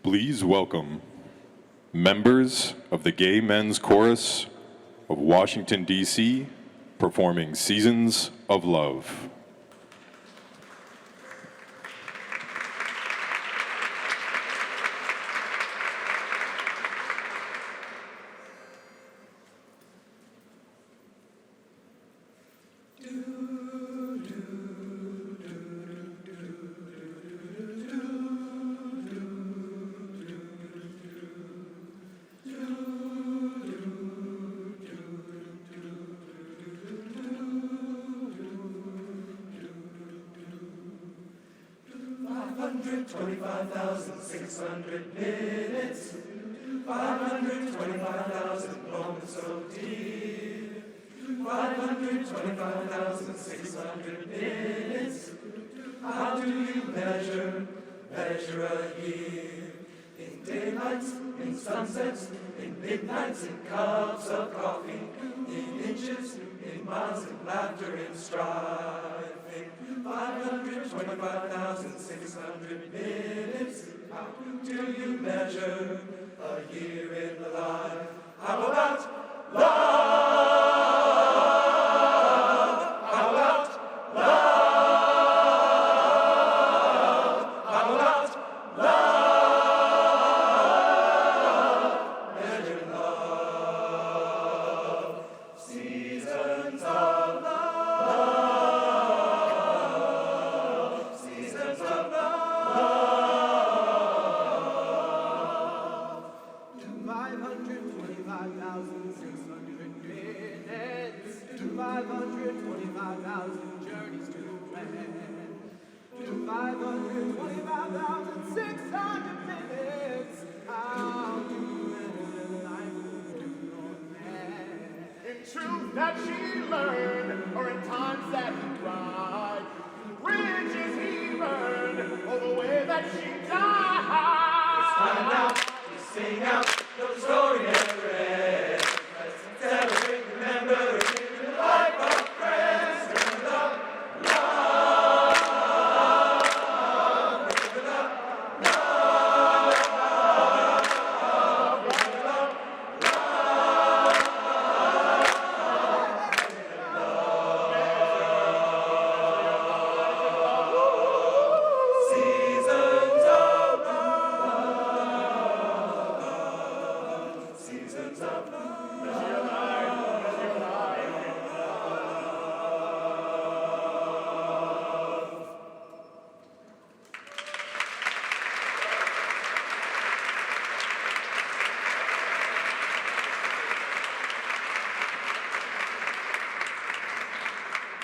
Please welcome members of the Gay Men's Chorus of Washington, D.C., performing Seasons of Love.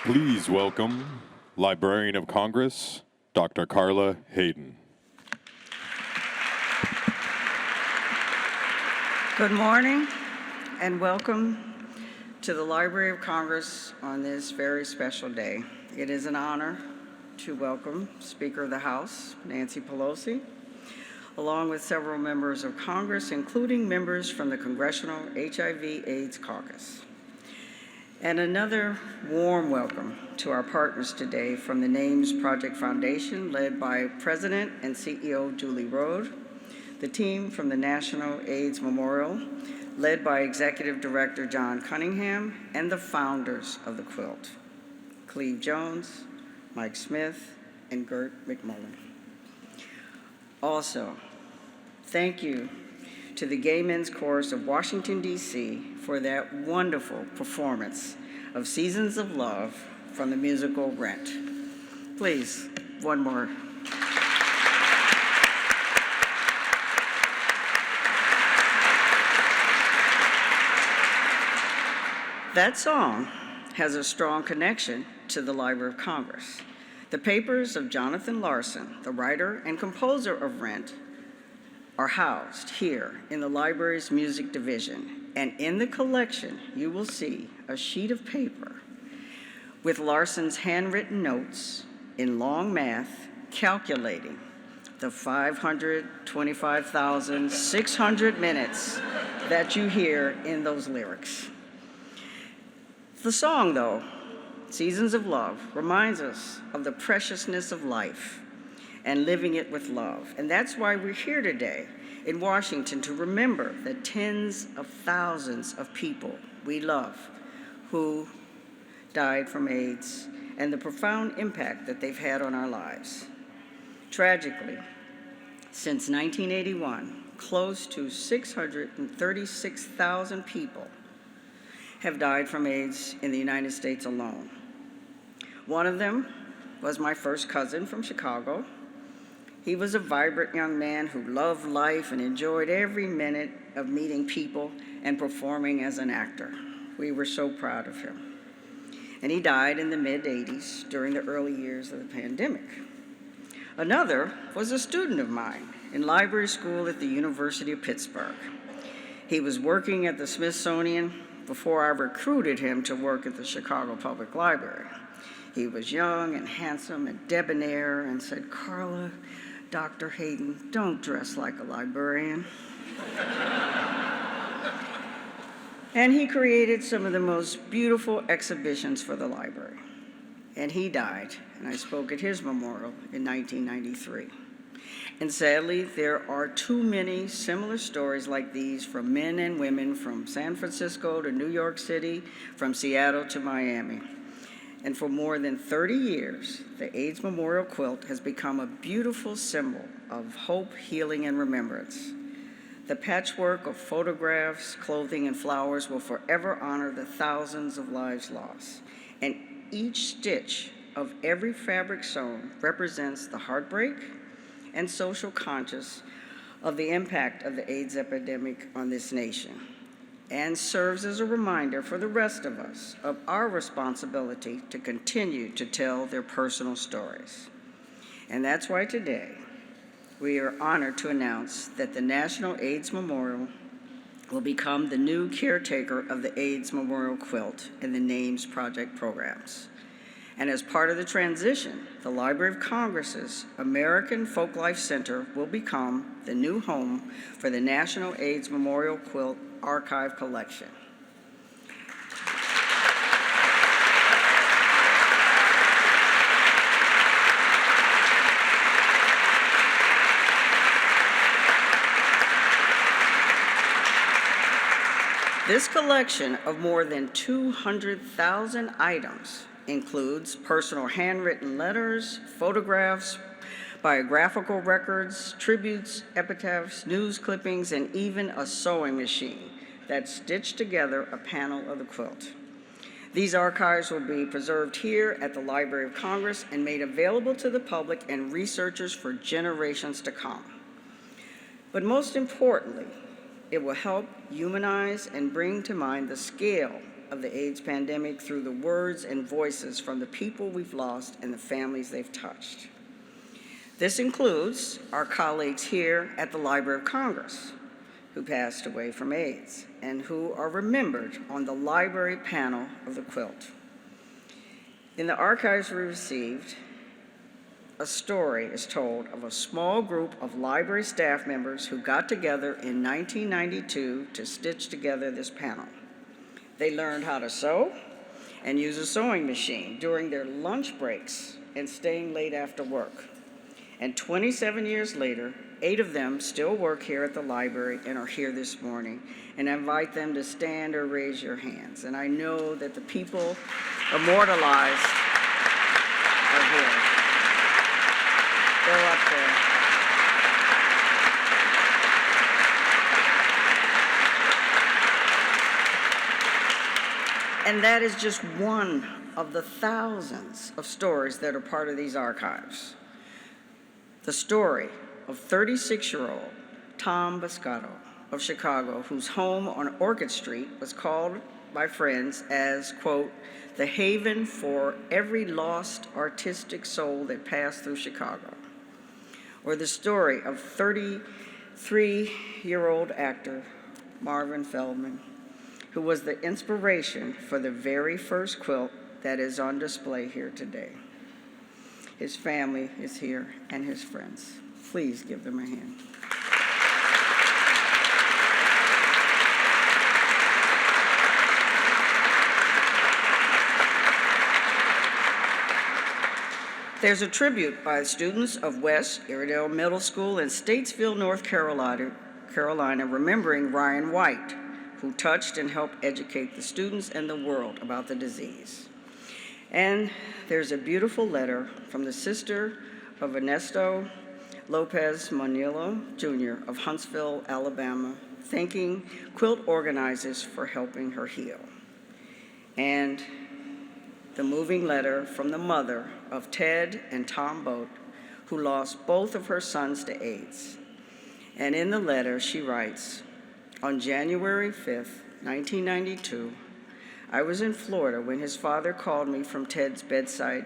Please welcome Librarian of Congress, Dr. Carla Hayden. Good morning and welcome to the Library of Congress on this very special day. It is an honor to welcome Speaker of the House, Nancy Pelosi, along with several members of Congress, including members from the Congressional HIV/AIDS Caucus. And another warm welcome to our partners today from the Names Project Foundation, led by President and CEO Julie Rode, the team from the National AIDS Memorial, led by Executive Director John Cunningham, and the founders of the quilt, Cleve Jones, Mike Smith, and Gert McMullen. Also, thank you to the Gay Men's Chorus of Washington, D.C. for that wonderful performance of Seasons of Love from the musical Rent. Please, one more. That song has a strong connection to the Library of Congress. The papers of Jonathan Larson, the writer and composer of Rent, are housed here in the library's music division, and in the collection you will see a sheet of paper with Larson's handwritten notes in long math calculating the 525,600 minutes that you hear in those lyrics. The song, though, Seasons of Love, reminds us of the preciousness of life and living it with love. And that's why we're here today in Washington to remember the tens of thousands of people we love who died from AIDS and the profound impact that they've had on our lives. Tragically, since 1981, close to 636,000 people have died from AIDS in the United States alone. One of them was my first cousin from Chicago. He was a vibrant young man who loved life and enjoyed every minute of meeting people and performing as an actor. We were so proud of him. And he died in the mid-'80s during the early years of the pandemic. Another was a student of mine in library school at the University of Pittsburgh. He was working at the Smithsonian before I recruited him to work at the Chicago Public Library. He was young and handsome and debonair and said, "Carla, Dr. Hayden, don't dress like a librarian." And he created some of the most beautiful exhibitions for the library. And he died, and I spoke at his memorial in 1993. And sadly, there are too many similar stories like these from men and women from San Francisco to New York City, from Seattle to Miami. And for more than 30 years, the AIDS Memorial Quilt has become a beautiful symbol of hope, healing, and remembrance. The patchwork of photographs, clothing, and flowers will forever honor the thousands of lives lost. And each stitch of every fabric sewn represents the heartbreak and social conscience of the impact of the AIDS epidemic on this nation, and serves as a reminder for the rest of us of our responsibility to continue to tell their personal stories. And that's why today we are honored to announce that the National AIDS Memorial will become the new caretaker of the AIDS Memorial Quilt and the Names Project programs. And as part of the transition, the Library of Congress's American Folklife Center will become the new home for the National AIDS Memorial Quilt Archive Collection. This collection of more than 200,000 items includes personal handwritten letters, photographs, biographical records, tributes, epitaphs, news clippings, and even a sewing machine that stitched together a panel of the quilt. These archives will be preserved here at the Library of Congress and made available to the public and researchers for generations to come. But most importantly, it will help humanize and bring to mind the scale of the AIDS pandemic through the words and voices from the people we've lost and the families they've touched. This includes our colleagues here at the Library of Congress who passed away from AIDS and who are remembered on the library panel of the quilt. In the archives we received, a story is told of a small group of library staff members who got together in 1992 to stitch together this panel. They learned how to sew and use a sewing machine during their lunch breaks and staying late after work. And 27 years later, 8 of them still work here at the library and are here this morning. And I invite them to stand or raise your hands. And I know that the people immortalized are here. They're up there. And that is just one of the thousands of stories that are part of these archives. The story of 36-year-old Tom Boscato of Chicago, whose home on Orchid Street was called by friends as, quote, the haven for every lost artistic soul that passed through Chicago. Or the story of 33-year-old actor Marvin Feldman, who was the inspiration for the very first quilt that is on display here today. His family is here and his friends. Please give them a hand. There's a tribute by students of West Iredell Middle School in Statesville, North Carolina, remembering Ryan White, who touched and helped educate the students and the world about the disease. And there's a beautiful letter from the sister of Ernesto Lopez Monillo, Jr. of Huntsville, Alabama, thanking quilt organizers for helping her heal. And the moving letter from the mother of Ted and Tom Boat, who lost both of her sons to AIDS. And in the letter, she writes, on January 5th, 1992, I was in Florida when his father called me from Ted's bedside.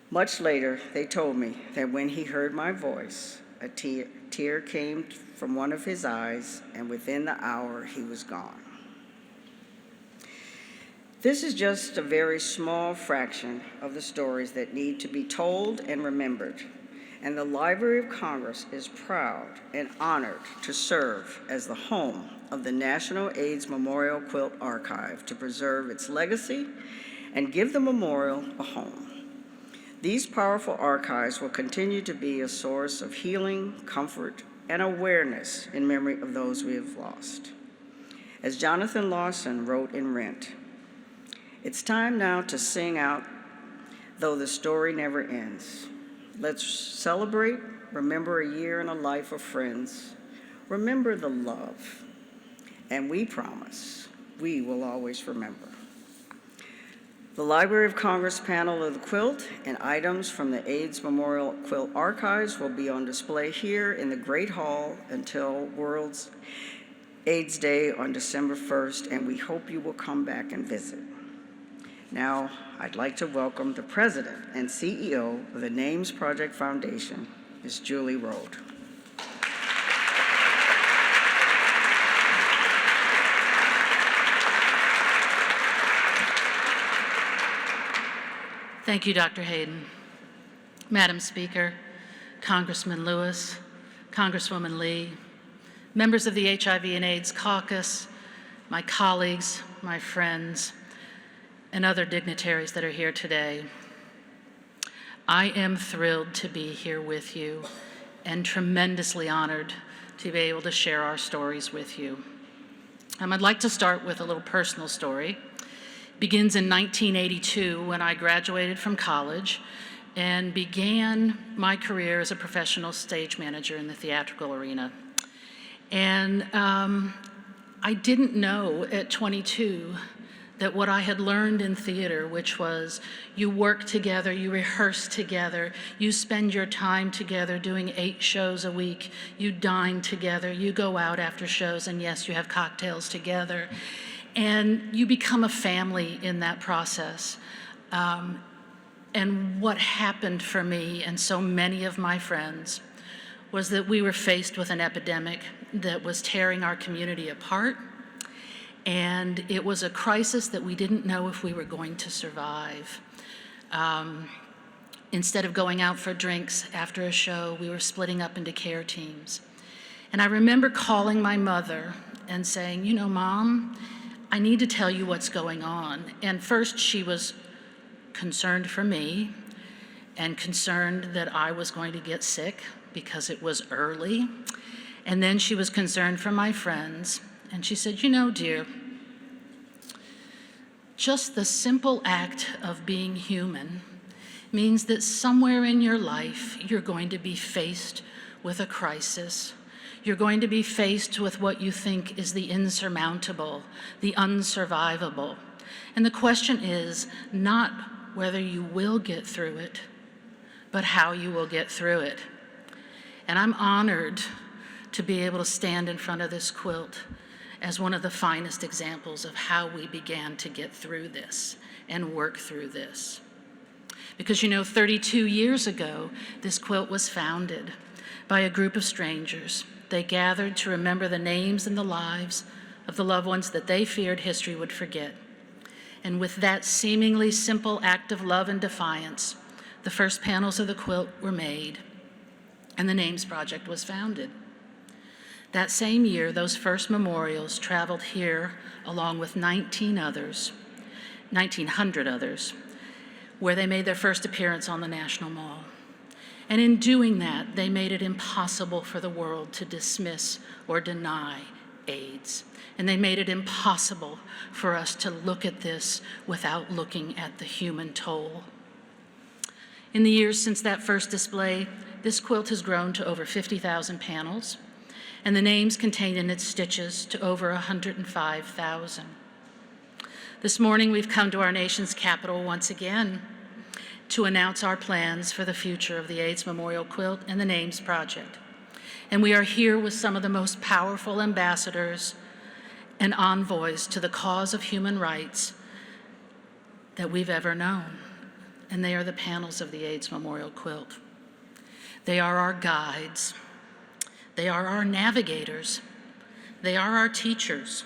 Much later, they told me that when he heard my voice, a tear came from one of his eyes, and within the hour, he was gone. This is just a very small fraction of the stories that need to be told and remembered, and the Library of Congress is proud and honored to serve as the home of the National AIDS Memorial Quilt Archive to preserve its legacy and give the memorial a home. These powerful archives will continue to be a source of healing, comfort, and awareness in memory of those we have lost. As Jonathan Lawson wrote in Rent, it's time now to sing out, though the story never ends. Let's celebrate, remember a year in a life of friends, remember the love, and we promise we will always remember. The Library of Congress panel of the quilt and items from the AIDS Memorial Quilt Archives will be on display here in the Great Hall until World AIDS Day on December 1st, and we hope you will come back and visit. Now, I'd like to welcome the President and CEO of the Names Project Foundation, Ms. Julie Rode. Thank you, Dr. Hayden. Madam Speaker, Congressman Lewis, Congresswoman Lee, members of the HIV and AIDS Caucus, my colleagues, my friends, and other dignitaries that are here today. I am thrilled to be here with you and tremendously honored to be able to share our stories with you. I'd like to start with a little personal story. It begins in 1982 when I graduated from college and began my career as a professional stage manager in the theatrical arena. And I didn't know at 22 that what I had learned in theater, which was you work together, you rehearse together, you spend your time together doing 8 shows a week, you dine together, you go out after shows, and yes, you have cocktails together, and you become a family in that process. And what happened for me and so many of my friends was that we were faced with an epidemic that was tearing our community apart. And it was a crisis that we didn't know if we were going to survive. Instead of going out for drinks after a show, we were splitting up into care teams. And I remember calling my mother and saying, you know, Mom, I need to tell you what's going on. And first she was concerned for me and concerned that I was going to get sick because it was early. And then she was concerned for my friends. And she said, you know, dear, just the simple act of being human means that somewhere in your life, you're going to be faced with a crisis. You're going to be faced with what you think is the insurmountable, the unsurvivable. And the question is not whether you will get through it, but how you will get through it. And I'm honored to be able to stand in front of this quilt as one of the finest examples of how we began to get through this and work through this. Because, you know, 32 years ago, this quilt was founded by a group of strangers. They gathered to remember the names and the lives of the loved ones that they feared history would forget. And with that seemingly simple act of love and defiance, the first panels of the quilt were made, and the Names Project was founded. That same year, those first memorials traveled here along with 1,900 others, where they made their first appearance on the National Mall. And in doing that, they made it impossible for the world to dismiss or deny AIDS. And they made it impossible for us to look at this without looking at the human toll. In the years since that first display, this quilt has grown to over 50,000 panels, and the names contained in its stitches to over 105,000. This morning, we've come to our nation's capital once again to announce our plans for the future of the AIDS Memorial Quilt and the Names Project. And we are here with some of the most powerful ambassadors and envoys to the cause of human rights that we've ever known. And they are the panels of the AIDS Memorial Quilt. They are our guides. They are our navigators. They are our teachers.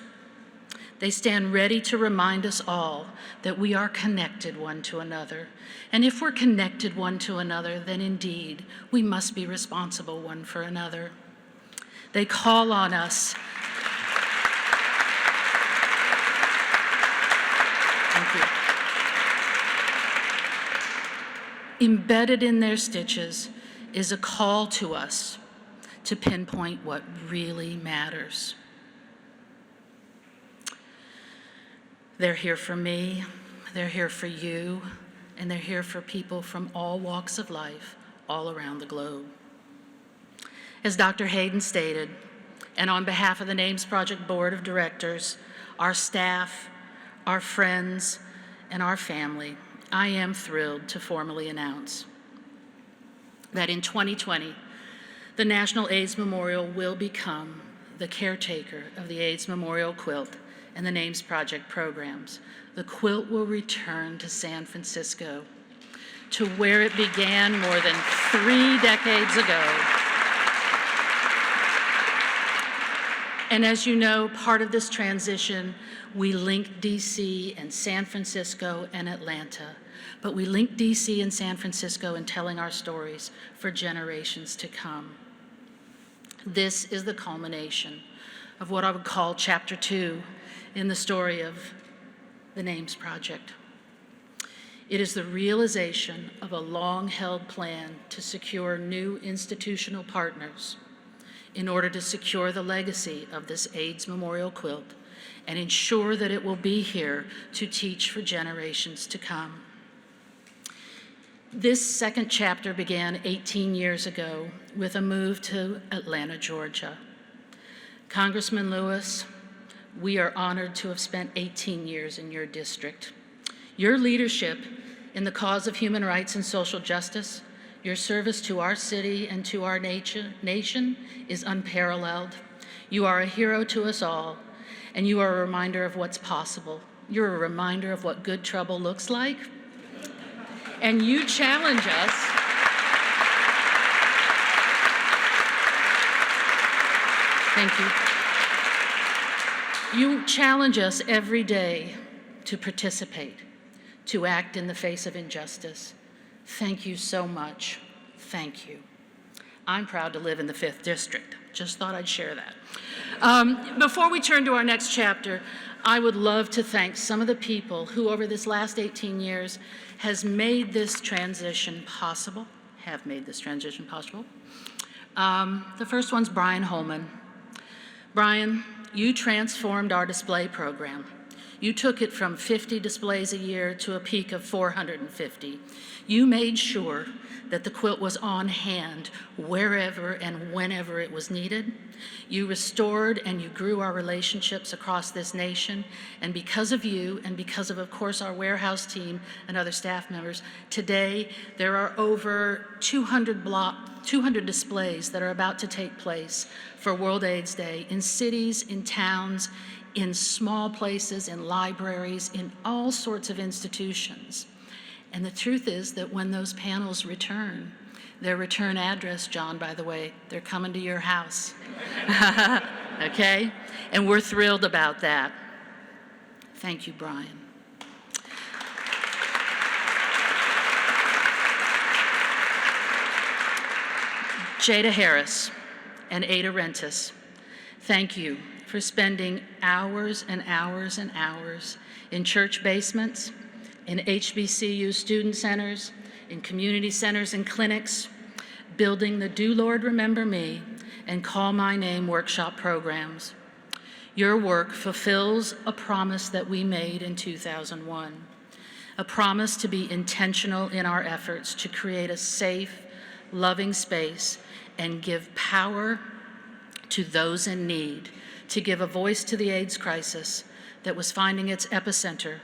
They stand ready to remind us all that we are connected one to another. And if we're connected one to another, then indeed we must be responsible one for another. They call on us. Thank you. Embedded in their stitches is a call to us to pinpoint what really matters. They're here for me, they're here for you, and they're here for people from all walks of life all around the globe. As Dr. Hayden stated, and on behalf of the Names Project Board of Directors, our staff, our friends, and our family, I am thrilled to formally announce that in 2020, the National AIDS Memorial will become the caretaker of the AIDS Memorial Quilt and the Names Project programs. The quilt will return to San Francisco, to where it began more than 3 decades ago. And as you know, part of this transition, we linked DC and San Francisco and Atlanta, but we linked DC and San Francisco in telling our stories for generations to come. This is the culmination of what I would call Chapter 2 in the story of the Names Project. It is the realization of a long-held plan to secure new institutional partners in order to secure the legacy of this AIDS Memorial Quilt and ensure that it will be here to teach for generations to come. This second chapter began 18 years ago with a move to Atlanta, Georgia. Congressman Lewis, we are honored to have spent 18 years in your district. Your leadership in the cause of human rights and social justice, your service to our city and to our nation is unparalleled. You are a hero to us all, and you are a reminder of what's possible. You're a reminder of what good trouble looks like, and you challenge us. Thank you. You challenge us every day to participate, to act in the face of injustice. Thank you so much. Thank you. I'm proud to live in the 5th District. Just thought I'd share that. Before we turn to our next chapter, I would love to thank some of the people who over this last 18 years has made this transition possible, The first one's Brian Holman. Brian, you transformed our display program. You took it from 50 displays a year to a peak of 450. You made sure that the quilt was on hand wherever and whenever it was needed. You restored and you grew our relationships across this nation. And because of you, and because of course, our warehouse team and other staff members, today there are over 200 displays that are about to take place for World AIDS Day in cities, in towns, in small places, in libraries, in all sorts of institutions. And the truth is that when those panels return, their return address, John, by the way, they're coming to your house. Okay? And we're thrilled about that. Thank you, Brian. Jada Harris and Ada Rentis, thank you for spending hours and hours and hours in church basements, in HBCU student centers, in community centers and clinics, building the Do Lord Remember Me and Call My Name workshop programs. Your work fulfills a promise that we made in 2001, a promise to be intentional in our efforts to create a safe, loving space and give power to those in need, to give a voice to the AIDS crisis that was finding its epicenter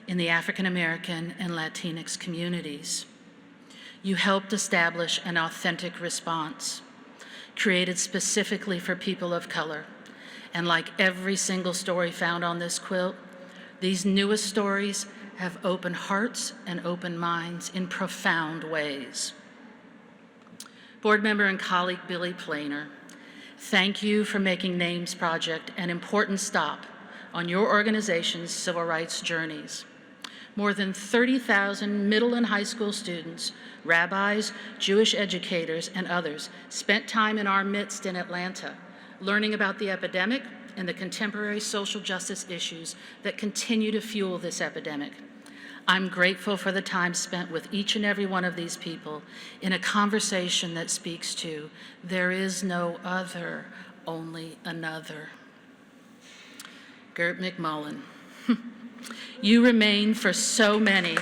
in the African American and Latinx communities. You helped establish an authentic response, created specifically for people of color. And like every single story found on this quilt, these newest stories have opened hearts and opened minds in profound ways. Board member and colleague Billy Planer, thank you for making Names Project an important stop on your organization's civil rights journeys. More than 30,000 middle and high school students, rabbis, Jewish educators, and others spent time in our midst in Atlanta, learning about the epidemic and the contemporary social justice issues that continue to fuel this epidemic. I'm grateful for the time spent with each and every one of these people in a conversation that speaks to, there is no other, only another. Gert McMullen, you remain for so many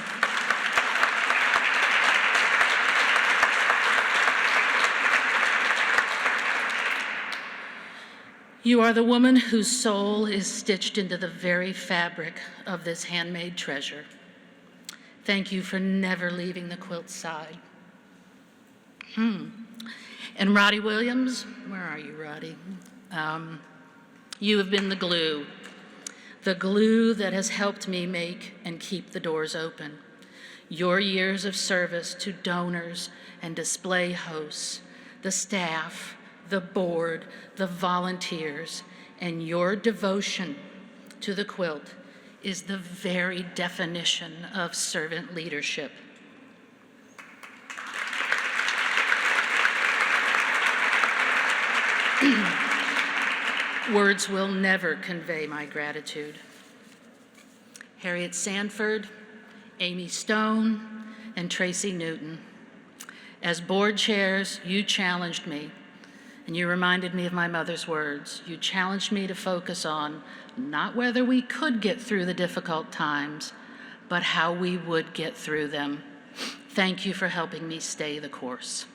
You are the woman whose soul is stitched into the very fabric of this handmade treasure. Thank you for never leaving the quilt's side. And Roddy Williams, where are you, Roddy? You have been the glue that has helped me make and keep the doors open. Your years of service to donors and display hosts, the staff, the board, the volunteers, and your devotion to the quilt is the very definition of servant leadership. Words will never convey my gratitude. Harriet Sanford, Amy Stone, and Tracy Newton. As board chairs, you challenged me, and you reminded me of my mother's words. You challenged me to focus on not whether we could get through the difficult times, but how we would get through them. Thank you for helping me stay the course.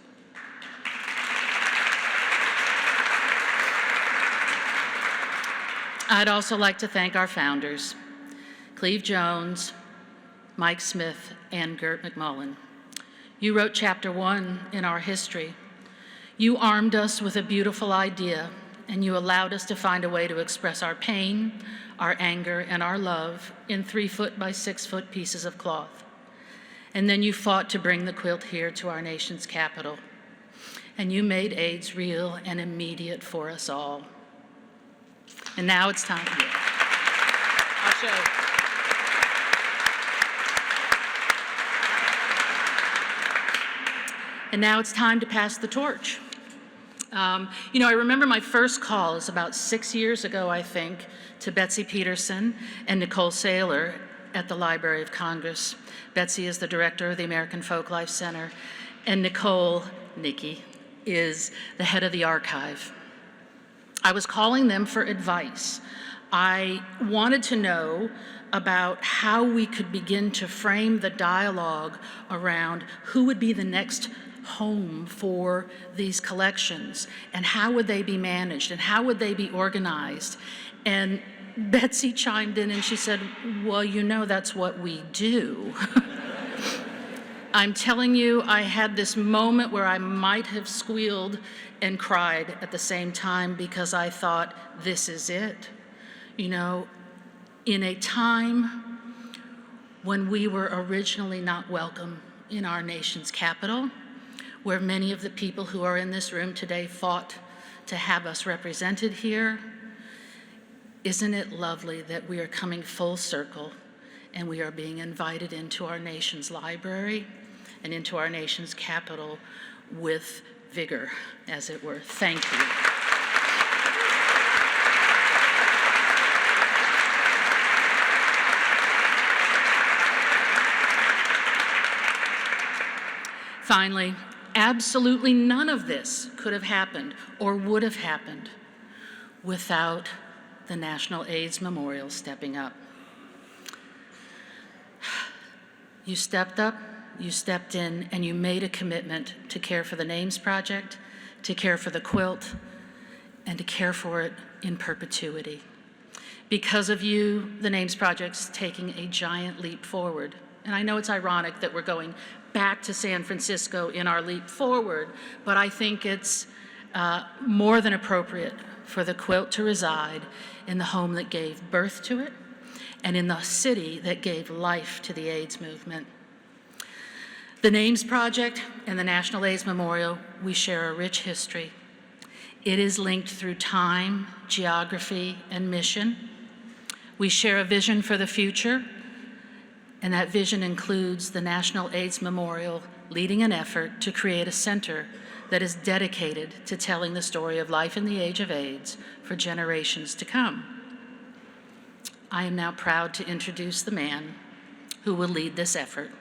I'd also like to thank our founders, Cleve Jones, Mike Smith, and Gert McMullen. You wrote chapter 1 in our history. You armed us with a beautiful idea, and you allowed us to find a way to express our pain, our anger, and our love in 3-foot by 6-foot pieces of cloth. And then you fought to bring the quilt here to our nation's capital. And you made AIDS real and immediate for us all. And now it's time. I'll show. And now it's time to pass the torch. I remember my first call is about 6 years ago, I think, to Betsy Peterson and Nicole Saylor at the Library of Congress. Betsy is the director of the American Folklife Center, and Nicole, Nikki, is the head of the archive. I was calling them for advice. I wanted to know about how we could begin to frame the dialogue around who would be the next home for these collections, and how would they be managed, and how would they be organized. And Betsy chimed in and she said, well, that's what we do. I'm telling you, I had this moment where I might have squealed and cried at the same time, because I thought, this is it. In a time when we were originally not welcome in our nation's capital, where many of the people who are in this room today fought to have us represented here, isn't it lovely that we are coming full circle and we are being invited into our nation's library and into our nation's capital with vigor, as it were. Thank you. Finally, absolutely none of this could have happened or would have happened without the National AIDS Memorial stepping up. You stepped up, you stepped in, and you made a commitment to care for the Names Project, to care for the quilt, and to care for it in perpetuity. Because of you, the Names Project's taking a giant leap forward. And I know it's ironic that we're going back to San Francisco in our leap forward, but I think it's more than appropriate for the quilt to reside in the home that gave birth to it and in the city that gave life to the AIDS movement. The Names Project and the National AIDS Memorial, we share a rich history. It is linked through time, geography, and mission. We share a vision for the future, and that vision includes the National AIDS Memorial leading an effort to create a center that is dedicated to telling the story of life in the age of AIDS for generations to come. I am now proud to introduce the man who will lead this effort.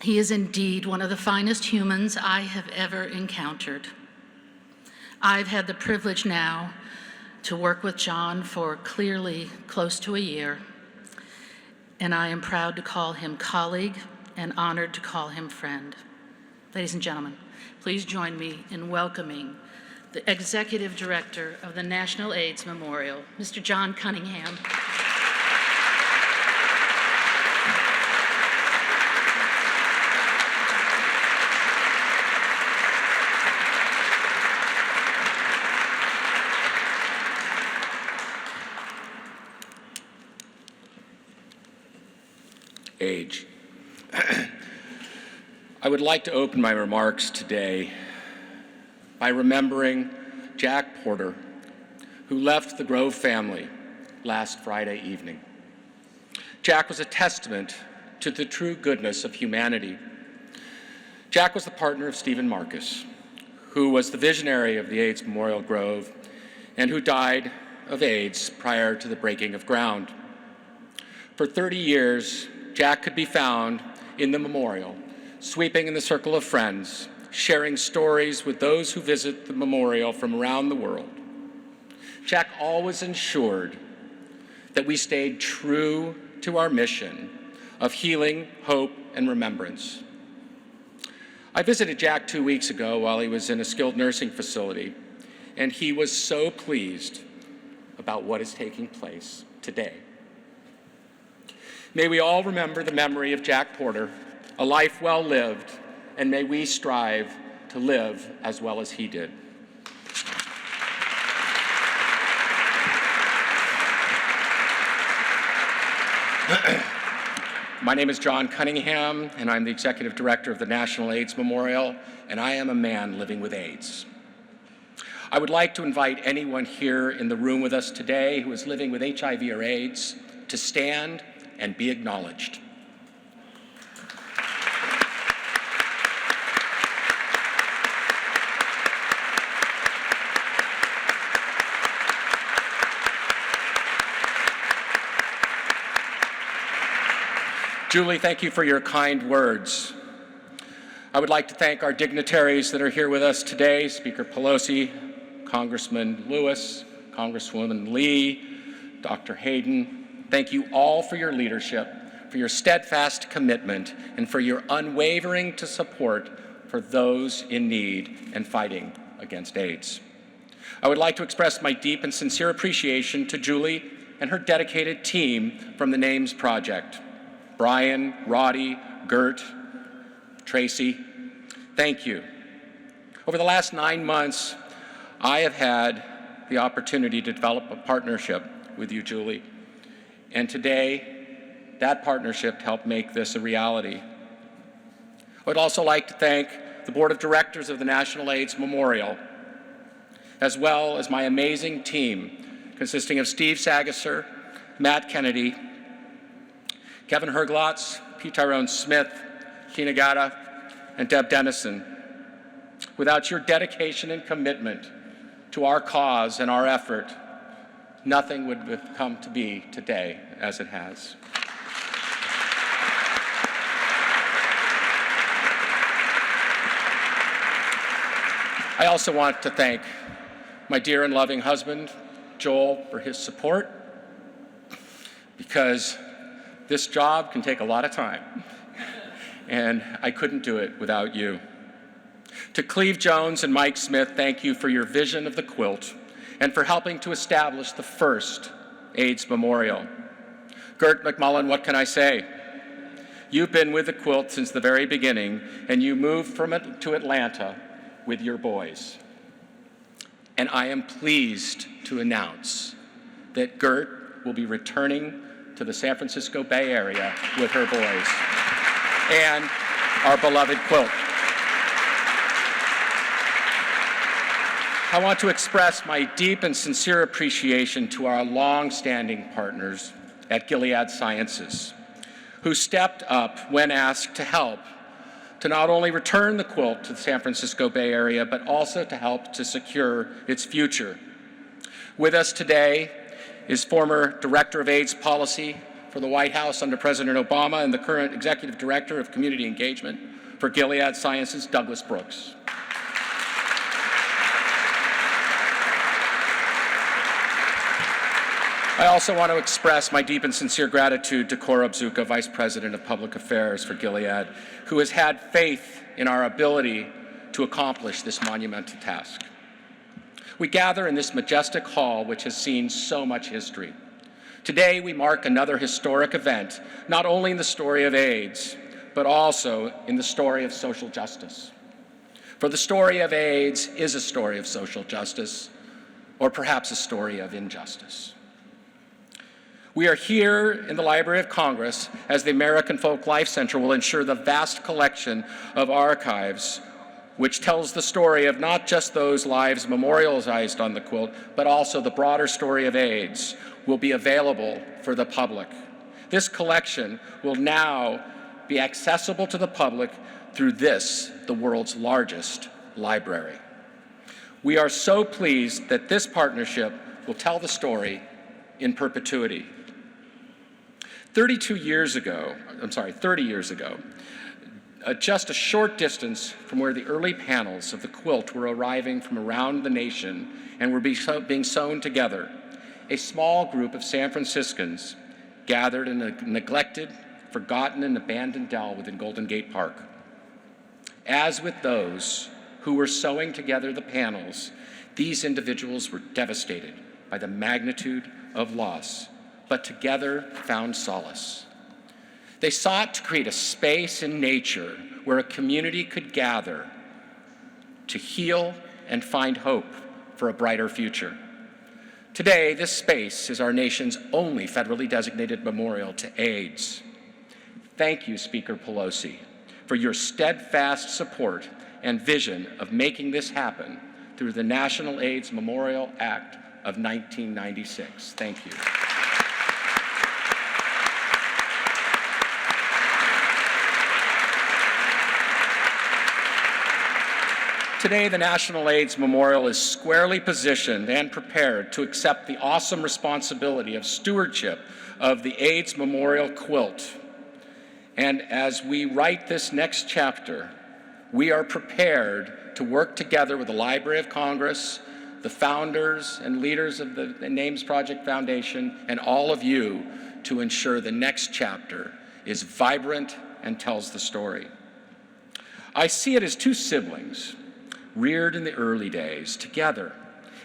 He is indeed one of the finest humans I have ever encountered. I've had the privilege now to work with John for clearly close to a year, and I am proud to call him colleague and honored to call him friend. Ladies and gentlemen, please join me in welcoming the Executive Director of the National AIDS Memorial, Mr. John Cunningham. Age. I would like to open my remarks today by remembering Jack Porter, who left the Grove family last Friday evening. Jack was a testament to the true goodness of humanity. Jack was the partner of Stephen Marcus, who was the visionary of the AIDS Memorial Grove and who died of AIDS prior to the breaking of ground. For 30 years, Jack could be found in the memorial, sweeping in the circle of friends, sharing stories with those who visit the memorial from around the world. Jack always ensured that we stayed true to our mission of healing, hope, and remembrance. I visited Jack 2 weeks ago while he was in a skilled nursing facility, and he was so pleased about what is taking place today. May we all remember the memory of Jack Porter, a life well lived, and may we strive to live as well as he did. My name is John Cunningham, and I'm the Executive Director of the National AIDS Memorial, and I am a man living with AIDS. I would like to invite anyone here in the room with us today who is living with HIV or AIDS to stand and be acknowledged. Julie, thank you for your kind words. I would like to thank our dignitaries that are here with us today, Speaker Pelosi, Congressman Lewis, Congresswoman Lee, Dr. Hayden. Thank you all for your leadership, for your steadfast commitment, and for your unwavering support for those in need and fighting against AIDS. I would like to express my deep and sincere appreciation to Julie and her dedicated team from the Names Project. Brian, Roddy, Gert, Tracy, thank you. Over the last 9 months, I have had the opportunity to develop a partnership with you, Julie. And today, that partnership helped make this a reality. I would also like to thank the Board of Directors of the National AIDS Memorial, as well as my amazing team, consisting of Steve Sagasser, Matt Kennedy, Kevin Herglotz, P. Tyrone Smith, Tina Gatta, and Deb Dennison. Without your dedication and commitment to our cause and our effort, nothing would have come to be today as it has. I also want to thank my dear and loving husband, Joel, for his support, because this job can take a lot of time, and I couldn't do it without you. To Cleve Jones and Mike Smith, thank you for your vision of the quilt and for helping to establish the first AIDS Memorial. Gert McMullen, what can I say? You've been with the quilt since the very beginning, and you moved to Atlanta with your boys. And I am pleased to announce that Gert will be returning to the San Francisco Bay Area with her boys and our beloved quilt. I want to express my deep and sincere appreciation to our long-standing partners at Gilead Sciences, who stepped up when asked to help to not only return the quilt to the San Francisco Bay Area, but also to help to secure its future. With us today is former Director of AIDS Policy for the White House under President Obama and the current Executive Director of Community Engagement for Gilead Sciences, Douglas Brooks. I also want to express my deep and sincere gratitude to Cora Bzuka, Vice President of Public Affairs for Gilead, who has had faith in our ability to accomplish this monumental task. We gather in this majestic hall, which has seen so much history. Today, we mark another historic event, not only in the story of AIDS, but also in the story of social justice. For the story of AIDS is a story of social justice, or perhaps a story of injustice. We are here in the Library of Congress as the American Folklife Center will ensure the vast collection of archives which tells the story of not just those lives memorialized on the quilt, but also the broader story of AIDS will be available for the public. This collection will now be accessible to the public through this, the world's largest library. We are so pleased that this partnership will tell the story in perpetuity. 30 years ago, just a short distance from where the early panels of the quilt were arriving from around the nation and were being sewn together, a small group of San Franciscans gathered in a neglected, forgotten, and abandoned dell within Golden Gate Park. As with those who were sewing together the panels, these individuals were devastated by the magnitude of loss, but together found solace. They sought to create a space in nature where a community could gather to heal and find hope for a brighter future. Today, this space is our nation's only federally designated memorial to AIDS. Thank you, Speaker Pelosi, for your steadfast support and vision of making this happen through the National AIDS Memorial Act of 1996. Thank you. Today, the National AIDS Memorial is squarely positioned and prepared to accept the awesome responsibility of stewardship of the AIDS Memorial Quilt. And as we write this next chapter, we are prepared to work together with the Library of Congress, the founders and leaders of the Names Project Foundation, and all of you to ensure the next chapter is vibrant and tells the story. I see it as two siblings, reared in the early days together,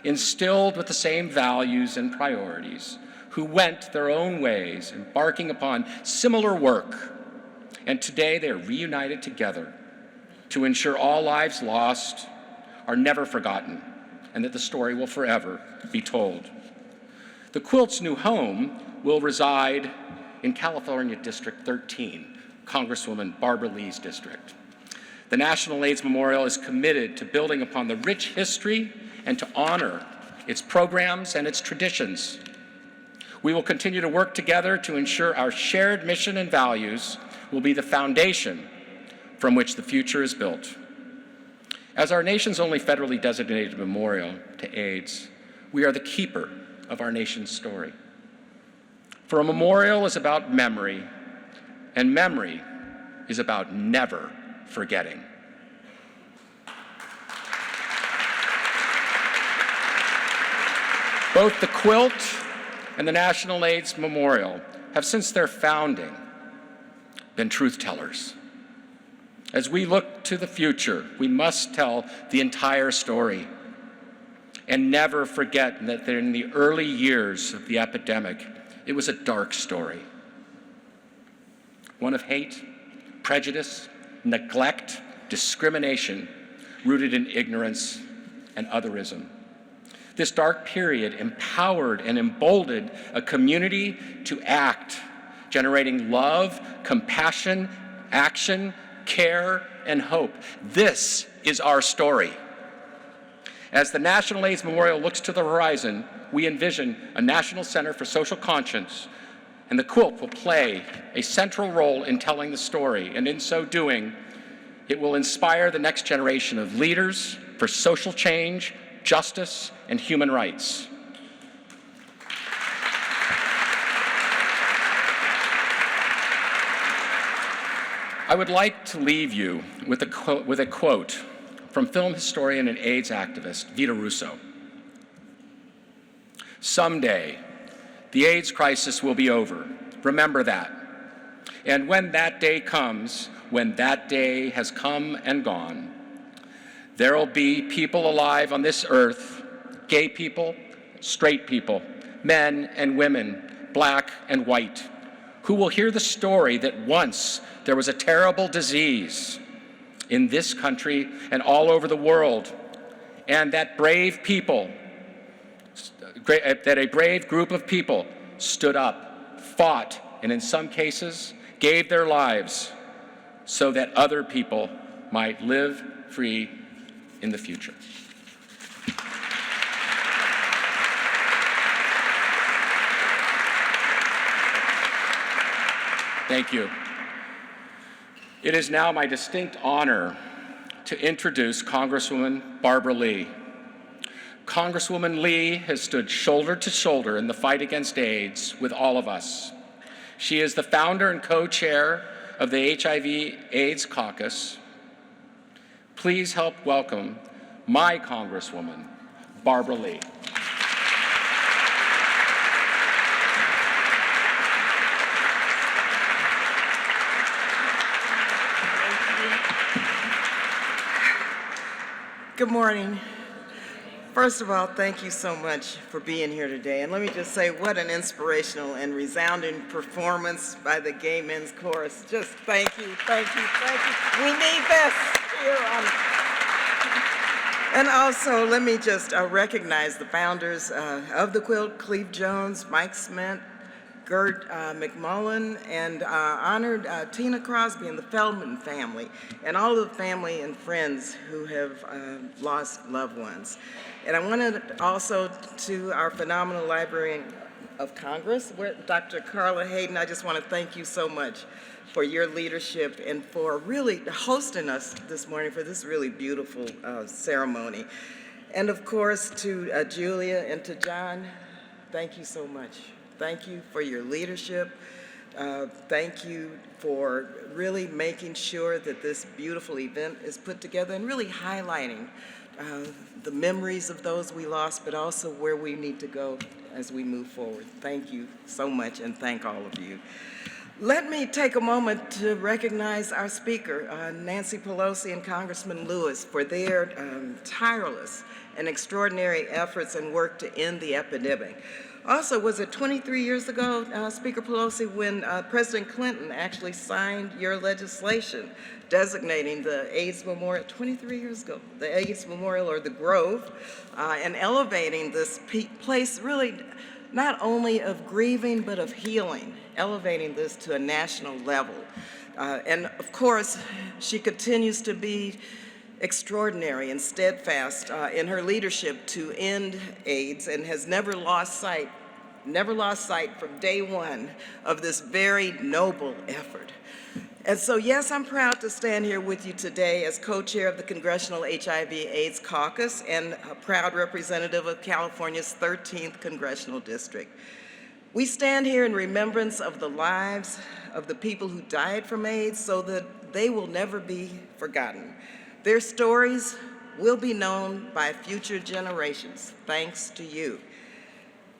instilled with the same values and priorities, who went their own ways, embarking upon similar work. And today they are reunited together to ensure all lives lost are never forgotten and that the story will forever be told. The quilt's new home will reside in California District 13, Congresswoman Barbara Lee's district. The National AIDS Memorial is committed to building upon the rich history and to honor its programs and its traditions. We will continue to work together to ensure our shared mission and values will be the foundation from which the future is built. As our nation's only federally designated memorial to AIDS, we are the keeper of our nation's story. For a memorial is about memory, and memory is about never forgetting. Both the Quilt and the National AIDS Memorial have, since their founding, been truth tellers. As we look to the future, we must tell the entire story and never forget that in the early years of the epidemic, it was a dark story. One of hate, prejudice, neglect, discrimination, rooted in ignorance and otherism. This dark period empowered and emboldened a community to act, generating love, compassion, action, care, and hope. This is our story. As the National AIDS Memorial looks to the horizon, we envision a National Center for Social Conscience, and the Quilt will play a central role in telling the story, and in so doing, it will inspire the next generation of leaders for social change, justice, and human rights. I would like to leave you with a quote from film historian and AIDS activist Vita Russo. Someday, the AIDS crisis will be over. Remember that. And when that day comes, when that day has come and gone, there will be people alive on this earth, gay people, straight people, men and women, black and white, who will hear the story that once there was a terrible disease in this country and all over the world, and that a brave group of people stood up, fought, and in some cases gave their lives so that other people might live free in the future. Thank you. It is now my distinct honor to introduce Congresswoman Barbara Lee. Congresswoman Lee has stood shoulder to shoulder in the fight against AIDS with all of us. She is the founder and co-chair of the HIV/AIDS Caucus. Please help welcome my Congresswoman, Barbara Lee. Good morning. First of all, thank you so much for being here today. And let me just say, what an inspirational and resounding performance by the Gay Men's Chorus. Just thank you, thank you, thank you. We need this here. And also, let me just recognize the founders of the Quilt, Cleve Jones, Mike Smith, Gert McMullen, and honored Tina Crosby and the Feldman family, and all of the family and friends who have lost loved ones. And I wanted also to our phenomenal Librarian of Congress, Dr. Carla Hayden. I just want to thank you so much for your leadership and for really hosting us this morning for this really beautiful ceremony. And of course, to Julia and to John, thank you so much. Thank you for your leadership. Thank you for really making sure that this beautiful event is put together and really highlighting the memories of those we lost, but also where we need to go as we move forward. Thank you so much, and thank all of you. Let me take a moment to recognize our speaker, Nancy Pelosi and Congressman Lewis, for their tireless and extraordinary efforts and work to end the epidemic. Also, was it 23 years ago, Speaker Pelosi, when President Clinton actually signed your legislation designating the AIDS Memorial, 23 years ago, the AIDS Memorial or the Grove, and elevating this place really not only of grieving, but of healing, elevating this to a national level. And of course, she continues to be extraordinary and steadfast in her leadership to end AIDS, and has never lost sight from day one of this very noble effort. And so, yes, I'm proud to stand here with you today as co-chair of the Congressional HIV/AIDS Caucus and a proud representative of California's 13th Congressional District. We stand here in remembrance of the lives of the people who died from AIDS so that they will never be forgotten. Their stories will be known by future generations, thanks to you.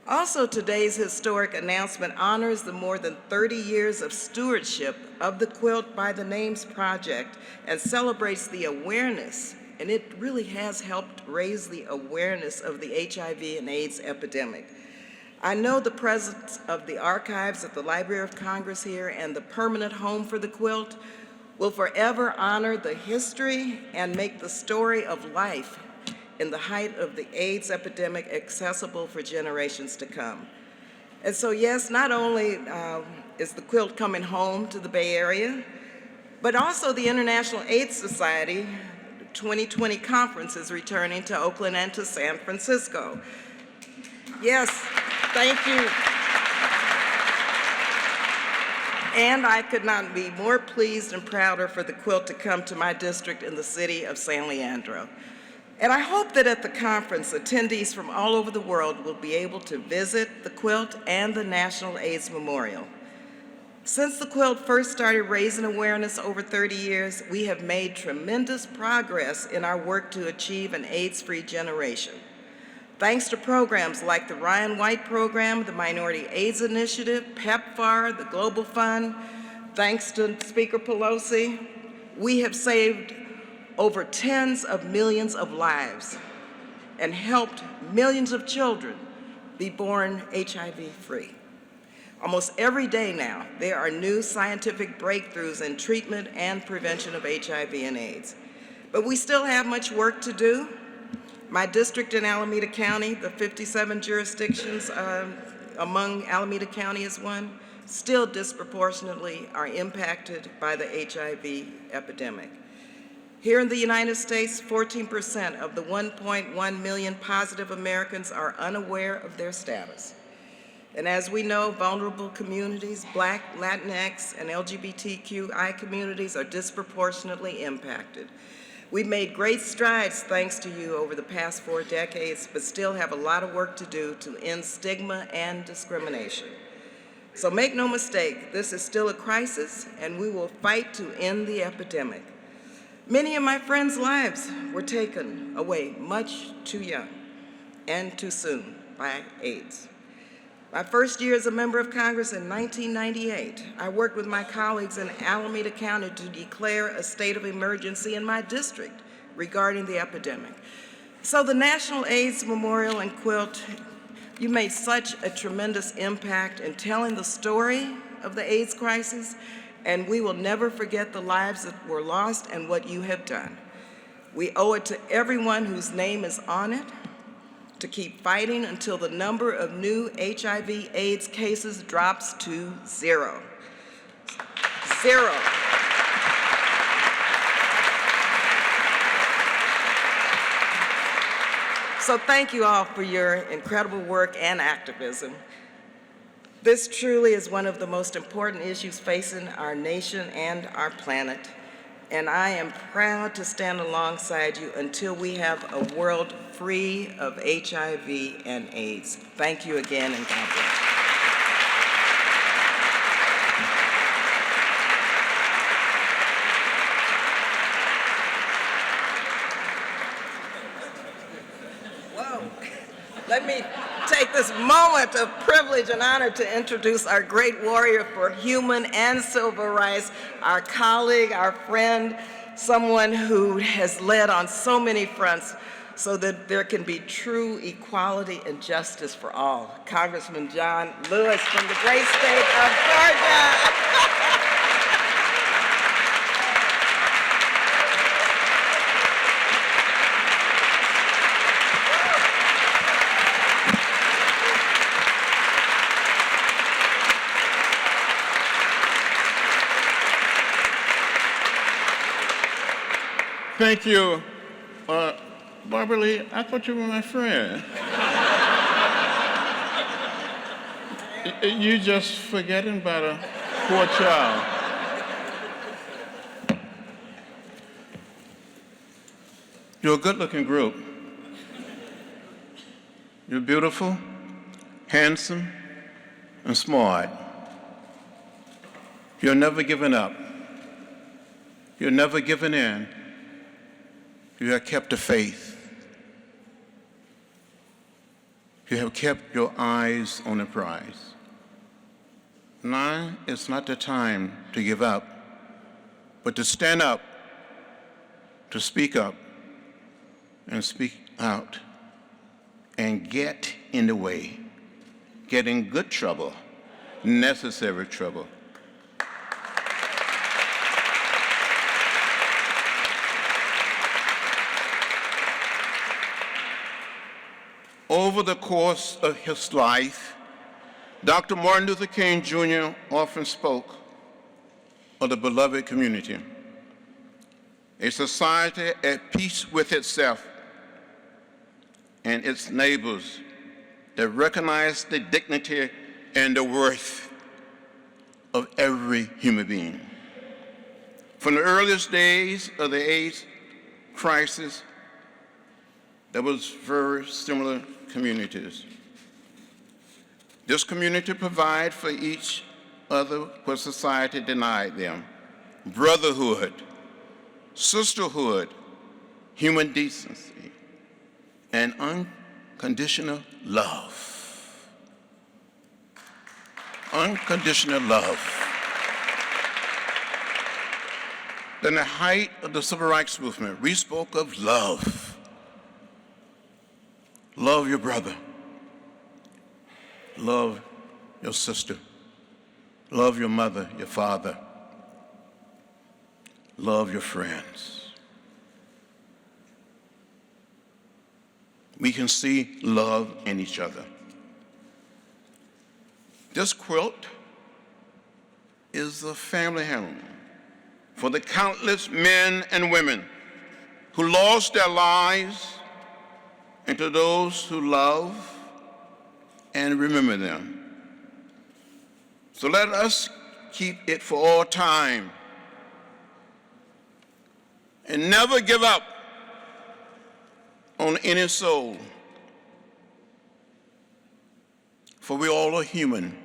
Also, today's historic announcement honors the more than 30 years of stewardship of the Quilt by the Names Project and celebrates the awareness, and it really has helped raise the awareness of the HIV and AIDS epidemic. I know the presence of the archives at the Library of Congress here and the permanent home for the quilt will forever honor the history and make the story of life in the height of the AIDS epidemic accessible for generations to come. And so yes, not only is the quilt coming home to the Bay Area, but also the International AIDS Society 2020 conference is returning to Oakland and to San Francisco. Yes, thank you. And I could not be more pleased and prouder for the quilt to come to my district in the city of San Leandro. And I hope that at the conference, attendees from all over the world will be able to visit the quilt and the National AIDS Memorial. Since the quilt first started raising awareness over 30 years, we have made tremendous progress in our work to achieve an AIDS-free generation. Thanks to programs like the Ryan White Program, the Minority AIDS Initiative, PEPFAR, the Global Fund, thanks to Speaker Pelosi, we have saved over tens of millions of lives and helped millions of children be born HIV-free. Almost every day now, there are new scientific breakthroughs in treatment and prevention of HIV and AIDS. But we still have much work to do. My district in Alameda County, the 57 jurisdictions among Alameda County is one, still disproportionately are impacted by the HIV epidemic. Here in the United States, 14% of the 1.1 million positive Americans are unaware of their status. And as we know, vulnerable communities, Black, Latinx, and LGBTQI communities are disproportionately impacted. We've made great strides thanks to you over the past 4 decades, but still have a lot of work to do to end stigma and discrimination. So make no mistake, this is still a crisis, and we will fight to end the epidemic. Many of my friends' lives were taken away much too young and too soon by AIDS. My first year as a member of Congress in 1998, I worked with my colleagues in Alameda County to declare a state of emergency in my district regarding the epidemic. So the National AIDS Memorial and Quilt, you made such a tremendous impact in telling the story of the AIDS crisis, and we will never forget the lives that were lost and what you have done. We owe it to everyone whose name is on it to keep fighting until the number of new HIV/AIDS cases drops to 0. 0. So thank you all for your incredible work and activism. This truly is one of the most important issues facing our nation and our planet. And I am proud to stand alongside you until we have a world free of HIV and AIDS. Thank you again, and God bless. Whoa. Let me take this moment of privilege and honor to introduce our great warrior for human and civil rights, our colleague, our friend, someone who has led on so many fronts so that there can be true equality and justice for all. Congressman John Lewis from the great state of Georgia. Thank you. Barbara Lee, I thought you were my friend. You just forgetting about a poor child. You're a good-looking group. You're beautiful, handsome, and smart. You're never giving up. You're never giving in. You have kept the faith. You have kept your eyes on the prize. Now is not the time to give up, but to stand up, to speak up, and speak out, and get in the way, get in good trouble, necessary trouble. Over the course of his life, Dr. Martin Luther King Jr. often spoke of the beloved community, a society at peace with itself and its neighbors that recognize the dignity and the worth of every human being. From the earliest days of the AIDS crisis, there was very similar communities. This community provided for each other what society denied them: brotherhood, sisterhood, human decency, and unconditional love. Unconditional love. In the height of the civil rights movement, we spoke of love. Love your brother. Love your sister. Love your mother, your father. Love your friends. We can see love in each other. This quilt is a family home for the countless men and women who lost their lives, and to those who love and remember them. So let us keep it for all time and never give up on any soul, for we all are human,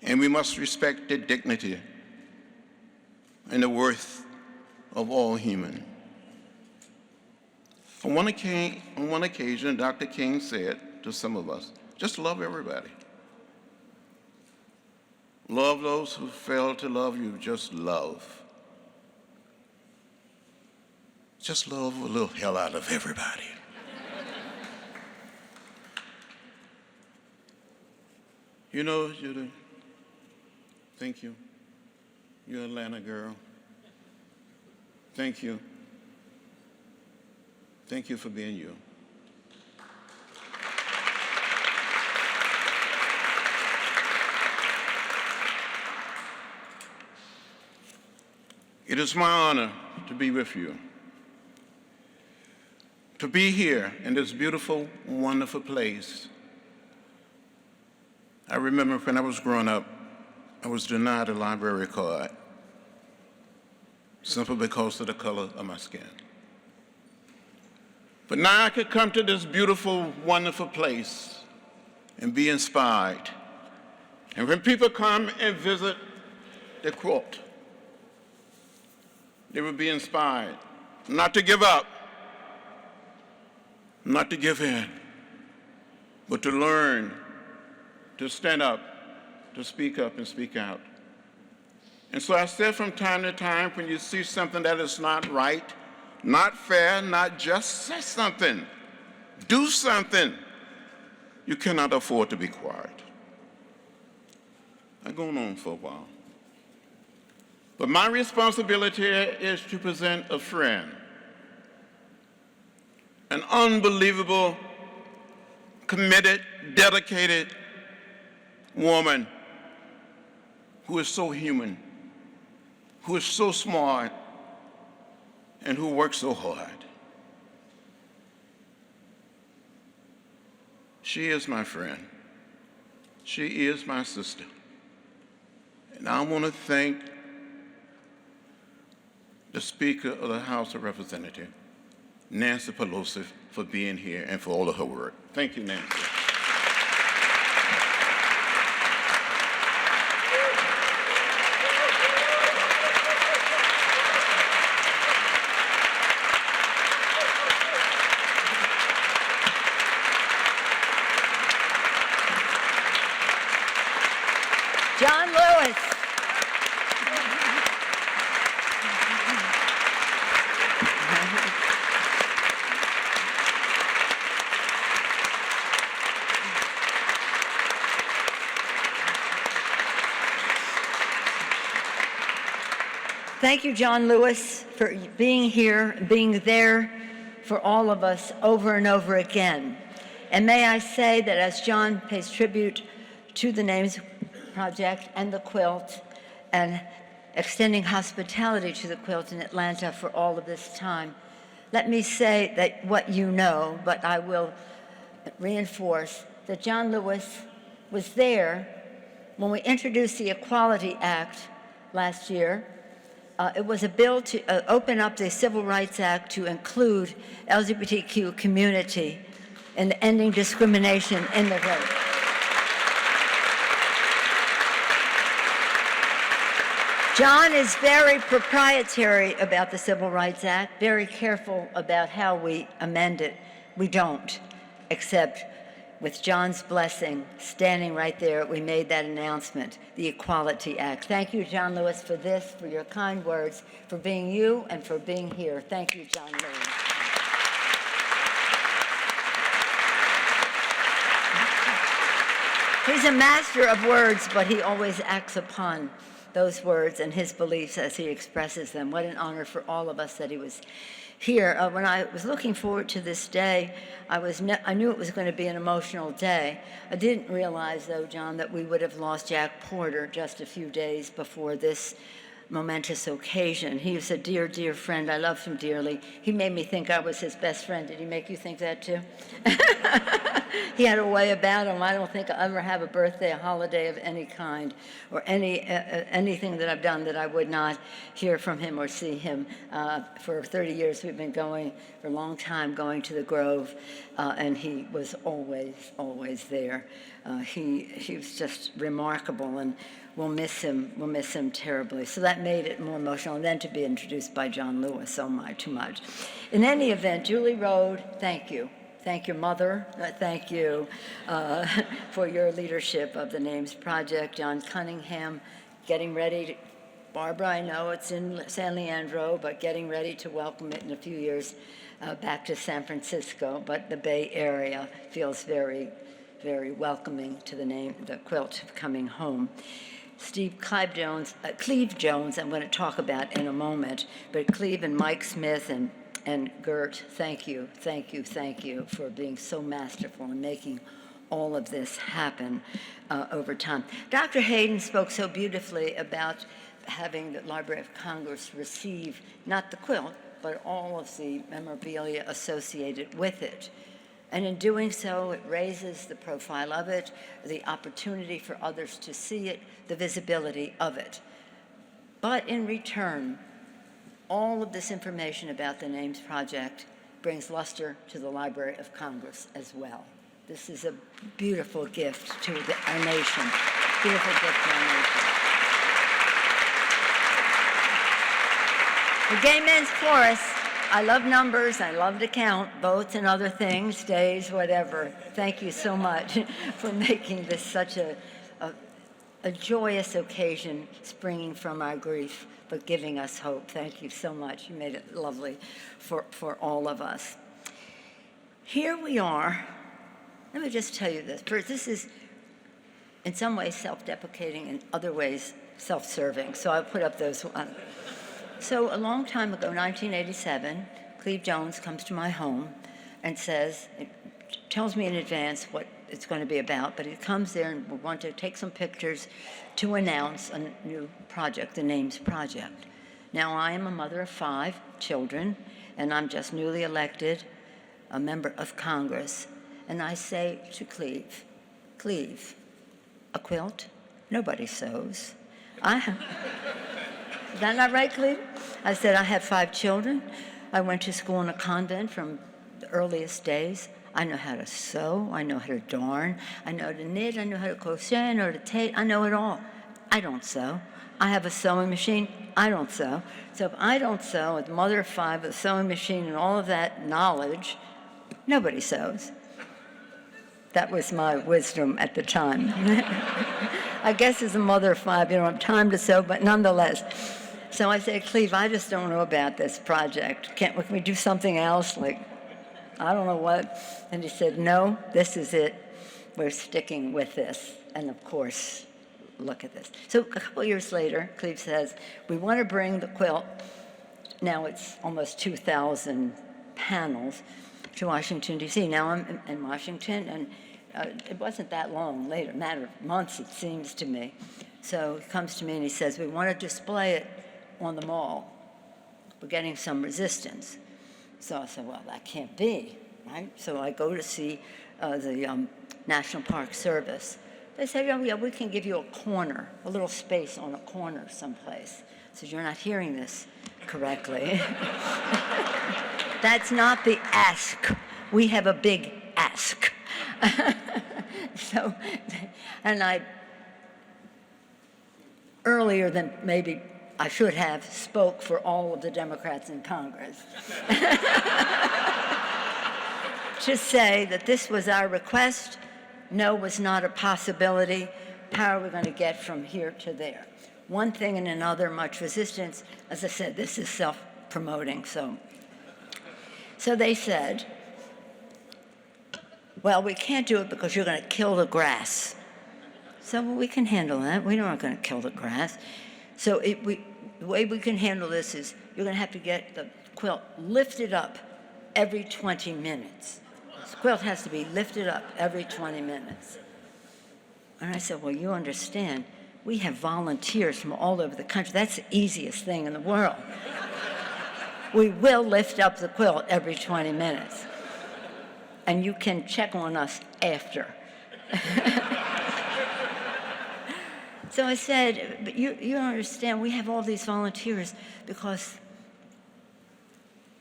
and we must respect the dignity and the worth of all human. On one occasion, Dr. King said to some of us, just love everybody. Love those who fail to love you, just love. Just love a little hell out of everybody. You know, Judy, thank you. You're an Atlanta girl. Thank you. Thank you for being you. It is my honor to be with you, to be here in this beautiful, wonderful place. I remember when I was growing up, I was denied a library card simply because of the color of my skin. But now I could come to this beautiful, wonderful place and be inspired. And when people come and visit the quilt, they will be inspired not to give up, not to give in, but to learn, to stand up, to speak up and speak out. And so I said from time to time, when you see something that is not right, not fair, not just, say something. Do something. You cannot afford to be quiet. I've gone on for a while. But my responsibility is to present a friend, an unbelievable, committed, dedicated woman who is so human, who is so smart, and who works so hard. She is my friend. She is my sister. And I want to thank the Speaker of the House of Representatives, Nancy Pelosi, for being here and for all of her work. Thank you, Nancy. John Lewis. Thank you, John Lewis, for being here, being there for all of us over and over again. And may I say that as John pays tribute to the Names Project and the quilt, and extending hospitality to the quilt in Atlanta for all of this time, let me say that what you know, but I will reinforce that John Lewis was there when we introduced the Equality Act last year. It was a bill to open up the Civil Rights Act to include LGBTQ community in ending discrimination in the vote. John is very proprietary about the Civil Rights Act, very careful about how we amend it. We don't, except with John's blessing, standing right there, we made that announcement, the Equality Act. Thank you, John Lewis, for this, for your kind words, for being you, and for being here. Thank you, John Lewis. He's a master of words, but he always acts upon those words and his beliefs as he expresses them. What an honor for all of us that he was here. When I was looking forward to this day, I knew it was going to be an emotional day. I didn't realize, though, John, that we would have lost Jack Porter just a few days before this momentous occasion. He was a dear, dear friend. I loved him dearly. He made me think I was his best friend. Did he make you think that, too? He had a way about him. I don't think I'll ever have a birthday, a holiday of any kind, or anything that I've done that I would not hear from him or see him. For 30 years, we've been going, for a long time, going to the Grove, and he was always, always there. He was just remarkable, and we'll miss him terribly. So that made it more emotional, and then to be introduced by John Lewis, oh my, too much. In any event, Julie Rode, thank you. Thank your mother. Thank you for your leadership of the Names Project. John Cunningham, getting ready to, Barbara, I know it's in San Leandro, but getting ready to welcome it in a few years back to San Francisco. But the Bay Area feels very, very welcoming to the quilt coming home. Steve Cleve Jones, I'm going to talk about in a moment, but Cleve and Mike Smith and Gert, thank you for being so masterful and making all of this happen over time. Dr. Hayden spoke so beautifully about having the Library of Congress receive not the quilt, but all of the memorabilia associated with it. And in doing so, it raises the profile of it, the opportunity for others to see it, the visibility of it. But in return, all of this information about the Names Project brings luster to the Library of Congress as well. This is a beautiful gift to our nation. Beautiful gift to our nation. The Gay Men's Chorus, I love numbers, I love to count, votes and other things, days, whatever. Thank you so much for making this such a joyous occasion, springing from our grief, but giving us hope. Thank you so much. You made it lovely for all of us. Here we are. Let me just tell you this. First, this is in some ways self-deprecating, in other ways self-serving. So I'll put up those one. So a long time ago, 1987, Cleve Jones comes to my home and tells me in advance what it's going to be about, but he comes there and we want to take some pictures to announce a new project, the Names Project. Now, I am a mother of 5 children, and I'm just newly elected a member of Congress. And I say to Cleve, a quilt? Nobody sews. Is that not right, Cleve? I said, I have 5 children. I went to school in a convent from the earliest days. I know how to sew, I know how to darn, I know how to knit, I know how to crochet, I know how to tape, I know it all. I don't sew. I have a sewing machine, I don't sew. So if I don't sew, as a mother of 5 with a sewing machine and all of that knowledge, nobody sews. That was my wisdom at the time. I guess as a mother of 5, you don't have time to sew, but nonetheless. So I said, Cleve, I just don't know about this project. Can we do something else? Like, I don't know what. And he said, no, this is it. We're sticking with this. And of course, look at this. So a couple years later, Cleve says, we want to bring the quilt, now it's almost 2,000 panels, to Washington, D.C. Now I'm in Washington, and it wasn't that long later, a matter of months, it seems to me. So he comes to me and he says, we want to display it on the mall. We're getting some resistance. So I said, well, that can't be, right? So I go to see the National Park Service. They said, oh, yeah, we can give you a corner, a little space on a corner someplace. So you're not hearing this correctly. That's not the ask. We have a big ask. So, and I, earlier than maybe I should have, spoke for all of the Democrats in Congress to say that this was our request. No was not a possibility. How are we going to get from here to there? One thing and another, much resistance. As I said, this is self-promoting, so they said, well, we can't do it because you're going to kill the grass. So well, we can handle that. We're not going to kill the grass. So the way we can handle this is you're going to have to get the quilt lifted up every 20 minutes. This quilt has to be lifted up every 20 minutes. And I said, well, you understand, we have volunteers from all over the country. That's the easiest thing in the world. We will lift up the quilt every 20 minutes. And you can check on us after. So I said, but you don't understand, we have all these volunteers because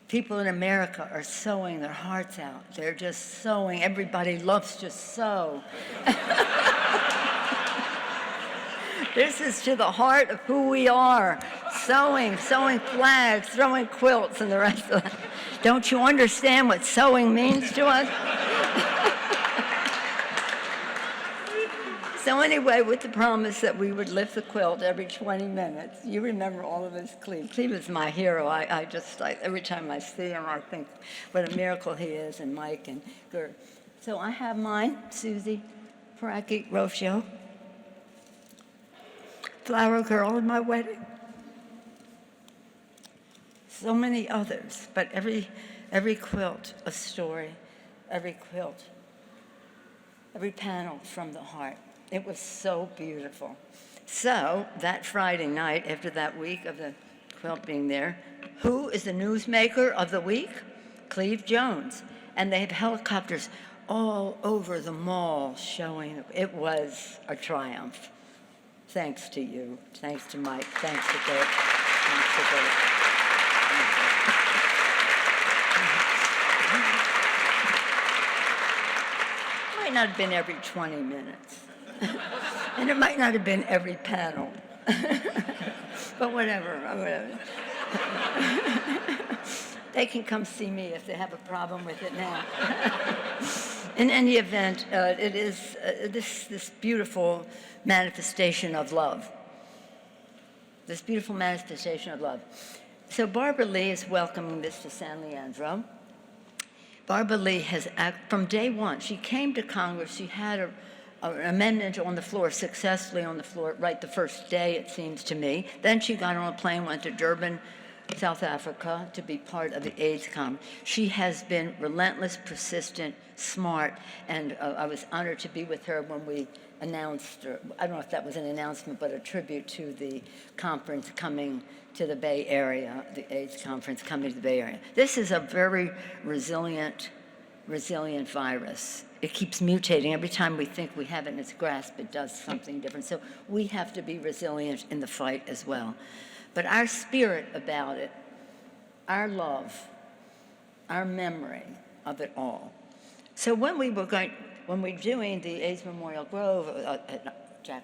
people in America are sewing their hearts out. They're just sewing. Everybody loves to sew. This is to the heart of who we are. Sewing flags, throwing quilts, and the rest of that. Don't you understand what sewing means to us? So anyway, with the promise that we would lift the quilt every 20 minutes, you remember all of this, Cleve. Cleve is my hero. I every time I see him, I think what a miracle he is, and Mike and Gert. So I have mine, Susie Paraki Rocio, Flower Girl in my wedding. So many others, but every quilt a story, every quilt, every panel from the heart. It was so beautiful. So that Friday night, after that week of the quilt being there, who is the newsmaker of the week? Cleve Jones. And they have helicopters all over the mall showing. It was a triumph. Thanks to you. Thanks to Mike. Thanks to Gert. Thanks to Gert. Might not have been every 20 minutes. And it might not have been every panel. But whatever. They can come see me if they have a problem with it now. In any event, it is this beautiful manifestation of love. This beautiful manifestation of love. So Barbara Lee is welcoming this to San Leandro. Barbara Lee has, from day one, she came to Congress, she had an amendment on the floor, successfully on the floor, right the first day, it seems to me. Then she got on a plane, went to Durban, South Africa, to be part of the AIDS conference. She has been relentless, persistent, smart, and I was honored to be with her when we announced, or I don't know if that was an announcement, but a tribute to the conference coming to the Bay Area, the AIDS conference coming to the Bay Area. This is a very resilient virus. It keeps mutating. Every time we think we have it in its grasp, it does something different. So we have to be resilient in the fight as well. But our spirit about it, our love, our memory of it all. So when we're doing the AIDS Memorial Grove, Jack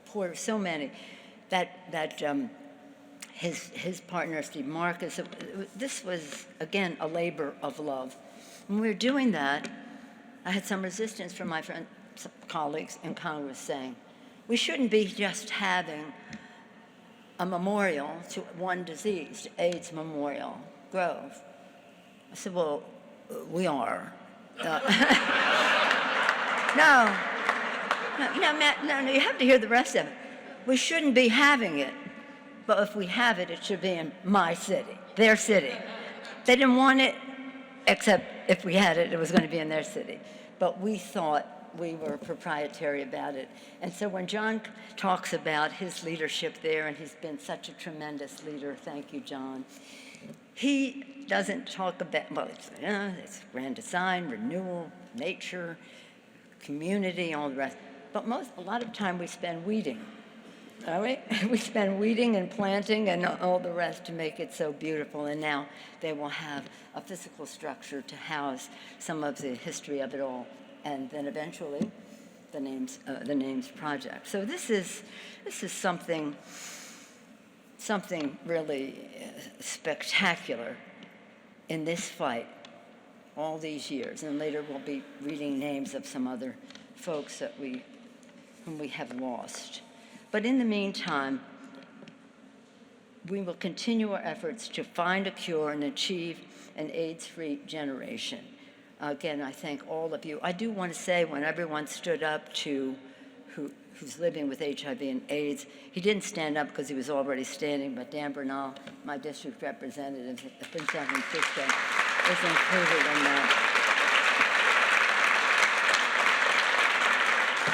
Porter, so many, his partner Steve Marcus, this was again a labor of love. When we were doing that, I had some resistance from my friends, colleagues in Congress saying, we shouldn't be just having a memorial to one deceased, AIDS Memorial Grove. I said, well, we are. No, Matt, no, you have to hear the rest of it. We shouldn't be having it, but if we have it, it should be in my city, their city. They didn't want it, except if we had it, it was going to be in their city. But we thought we were proprietary about it. And so when John talks about his leadership there, and he's been such a tremendous leader, thank you, John, he doesn't talk about, well, it's grand design, renewal, nature, community, all the rest. But a lot of time we spend weeding. All right? We spend weeding and planting and all the rest to make it so beautiful. And now they will have a physical structure to house some of the history of it all. And then eventually, the names project. So this is something really spectacular in this fight all these years. And later we'll be reading names of some other folks whom we have lost. But in the meantime, we will continue our efforts to find a cure and achieve an AIDS-free generation. Again, I thank all of you. I do want to say, when everyone stood up to who's living with HIV and AIDS, he didn't stand up because he was already standing, but Dan Bernal, my district representative in San Francisco, is included in that.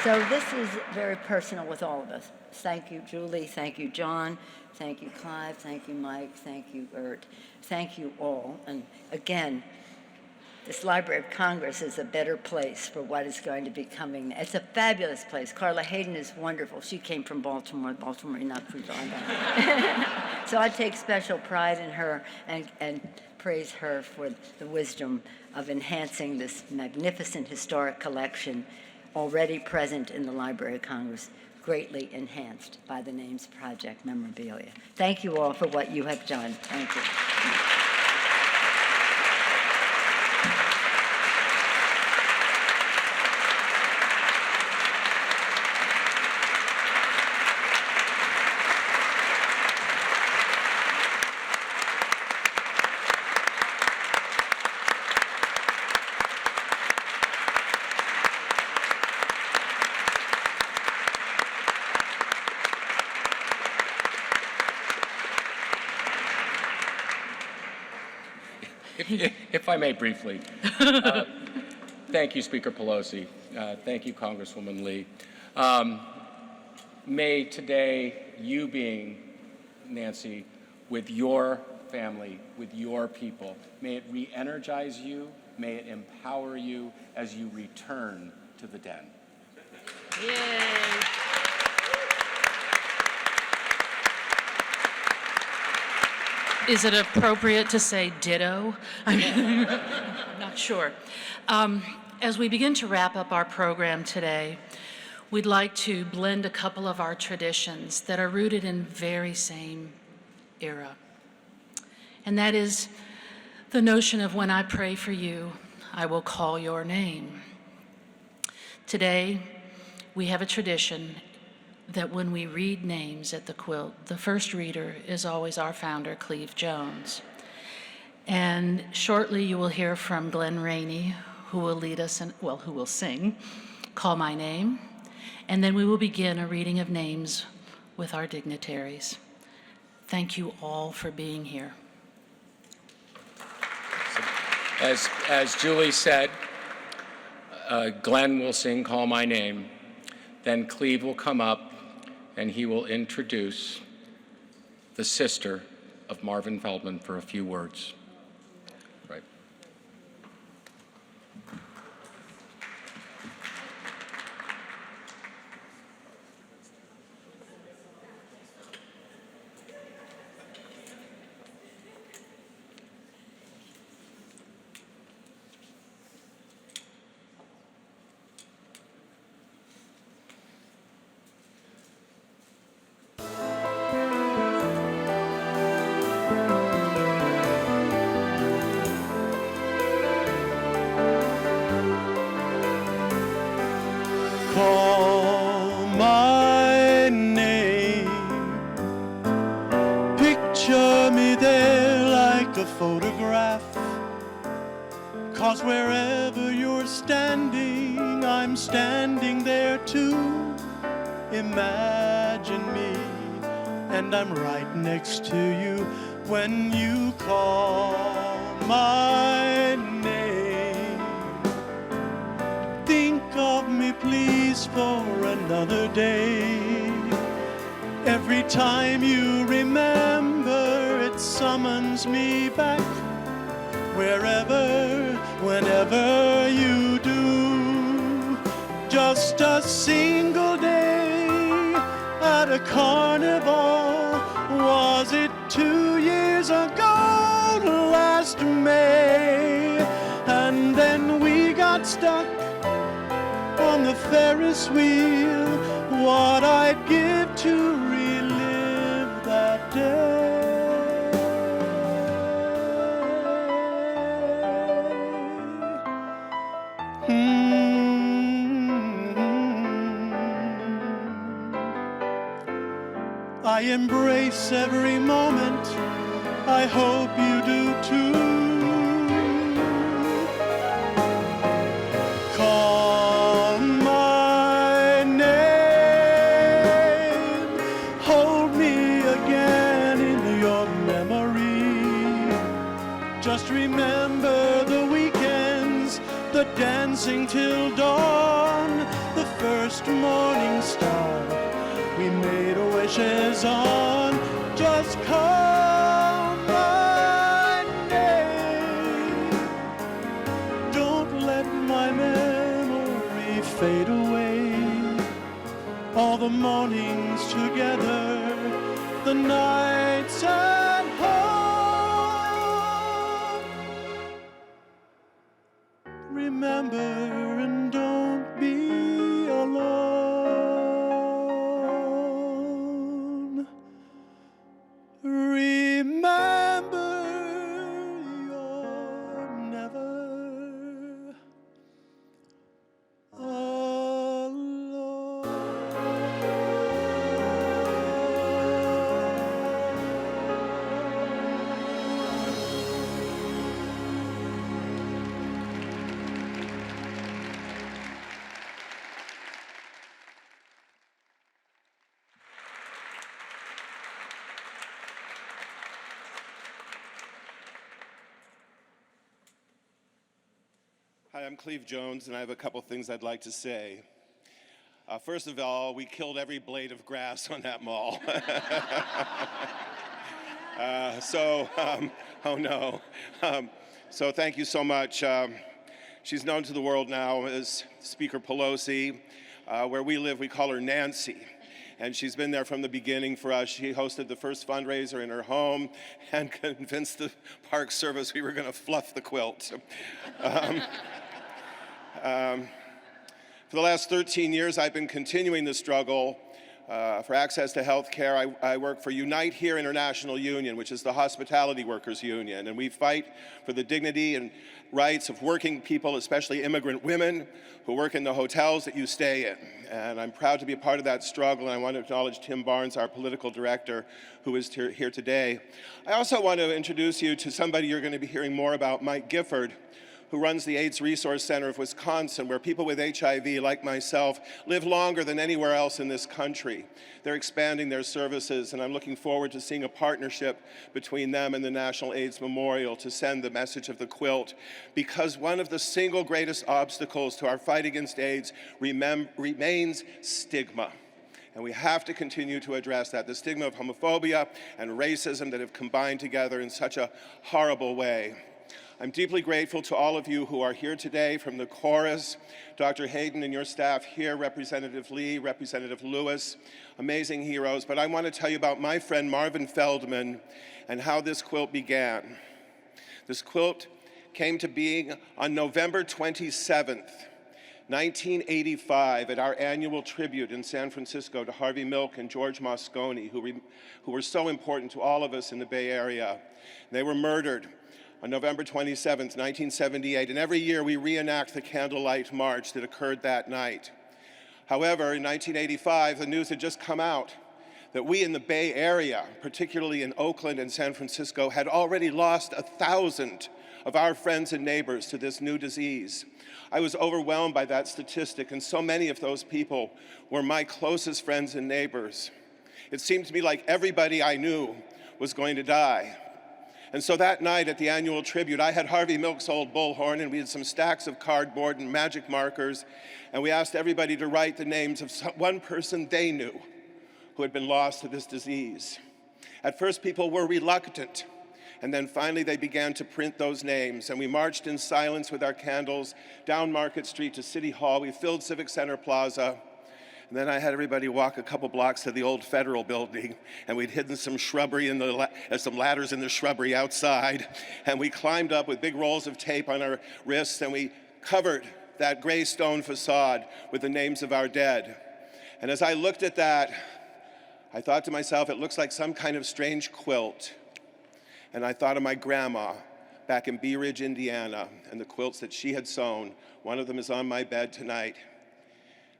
So this is very personal with all of us. Thank you, Julie. Thank you, John. Thank you, Clive. Thank you, Mike. Thank you, Ert. Thank you all. And again, this Library of Congress is a better place for what is going to be coming. It's a fabulous place. Carla Hayden is wonderful. She came from Baltimore, not Freetown. So I take special pride in her and praise her for the wisdom of enhancing this magnificent historic collection already present in the Library of Congress, greatly enhanced by the Names Project memorabilia. Thank you all for what you have done. Thank you. If I may briefly, thank you, Speaker Pelosi. Thank you, Congresswoman Lee. May today, you being, Nancy, with your family, with your people, may it re-energize you, may it empower you as you return to the den. Yay. Is it appropriate to say ditto? I'm not sure. As we begin to wrap up our program today, we'd like to blend a couple of our traditions that are rooted in very same era. And that is the notion of when I pray for you, I will call your name. Today, we have a tradition that when we read names at the quilt, the first reader is always our founder, Cleve Jones. And shortly you will hear from Glenn Rainey, who will lead us in, well, who will sing, Call My Name. And then we will begin a reading of names with our dignitaries. Thank you all for being here. As Julie said, Glenn will sing Call My Name. Then Cleve will come up and he will introduce the sister of Marvin Feldman for a few words. Right. call my name. Picture me there like a photograph, 'cause wherever you're standing, I'm standing there too. Imagine me, and I'm right next to you when you call my name. Think of me, please, for another day. Every time you remember, it summons me back. Wherever, whenever you do. Just a single day at a carnival. Was it 2 years ago, last May? And then we got stuck on the Ferris wheel. What I'd give to relive that day. I embrace every moment. I hope you do too. Call my name. Hold me again in your memory. Just remember the weekends, the dancing till dawn, the first morning star we made wishes on. Just call my name. Don't let my memory fade away. All the mornings together, the nights at home. Remember and don't be alone. Remember, you're never alone. Hi, I'm Cleve Jones, and I have a couple things I'd like to say. First of all, we killed every blade of grass on that mall. Oh no. So thank you so much. She's known to the world now as Speaker Pelosi. Where we live, we call her Nancy. And she's been there from the beginning for us. She hosted the first fundraiser in her home and convinced the Park Service we were going to fluff the quilt. For the last 13 years, I've been continuing the struggle for access to health care. I work for Unite Here International Union, which is the hospitality workers union, and we fight for the dignity and rights of working people, especially immigrant women who work in the hotels that you stay in. And I'm proud to be a part of that struggle, and I want to acknowledge Tim Barnes, our political director, who is here today. I also want to introduce you to somebody you're going to be hearing more about, Mike Gifford, who runs the AIDS Resource Center of Wisconsin, where people with HIV, like myself, live longer than anywhere else in this country. They're expanding their services, and I'm looking forward to seeing a partnership between them and the National AIDS Memorial to send the message of the quilt, because one of the single greatest obstacles to our fight against AIDS remains stigma. And we have to continue to address that, the stigma of homophobia and racism that have combined together in such a horrible way. I'm deeply grateful to all of you who are here today from the chorus, Dr. Hayden and your staff here, Representative Lee, Representative Lewis, amazing heroes. But I want to tell you about my friend Marvin Feldman and how this quilt began. This quilt came to being on November 27th, 1985, at our annual tribute in San Francisco to Harvey Milk and George Moscone, who were so important to all of us in the Bay Area. They were murdered on November 27th, 1978, and every year we reenact the candlelight march that occurred that night. However, in 1985, the news had just come out that we in the Bay Area, particularly in Oakland and San Francisco, had already lost 1,000 of our friends and neighbors to this new disease. I was overwhelmed by that statistic, and so many of those people were my closest friends and neighbors. It seemed to me like everybody I knew was going to die. And so that night at the annual tribute, I had Harvey Milk's old bullhorn, and we had some stacks of cardboard and magic markers, and we asked everybody to write the names of one person they knew who had been lost to this disease. At first, people were reluctant, and then finally they began to print those names, and we marched in silence with our candles down Market Street to City Hall. We filled Civic Center Plaza, and then I had everybody walk a couple blocks to the old Federal Building, and we'd hidden some shrubbery some ladders in the shrubbery outside, and we climbed up with big rolls of tape on our wrists, and we covered that gray stone facade with the names of our dead. And as I looked at that, I thought to myself, it looks like some kind of strange quilt. And I thought of my grandma back in Bee Ridge, Indiana, and the quilts that she had sewn. One of them is on my bed tonight.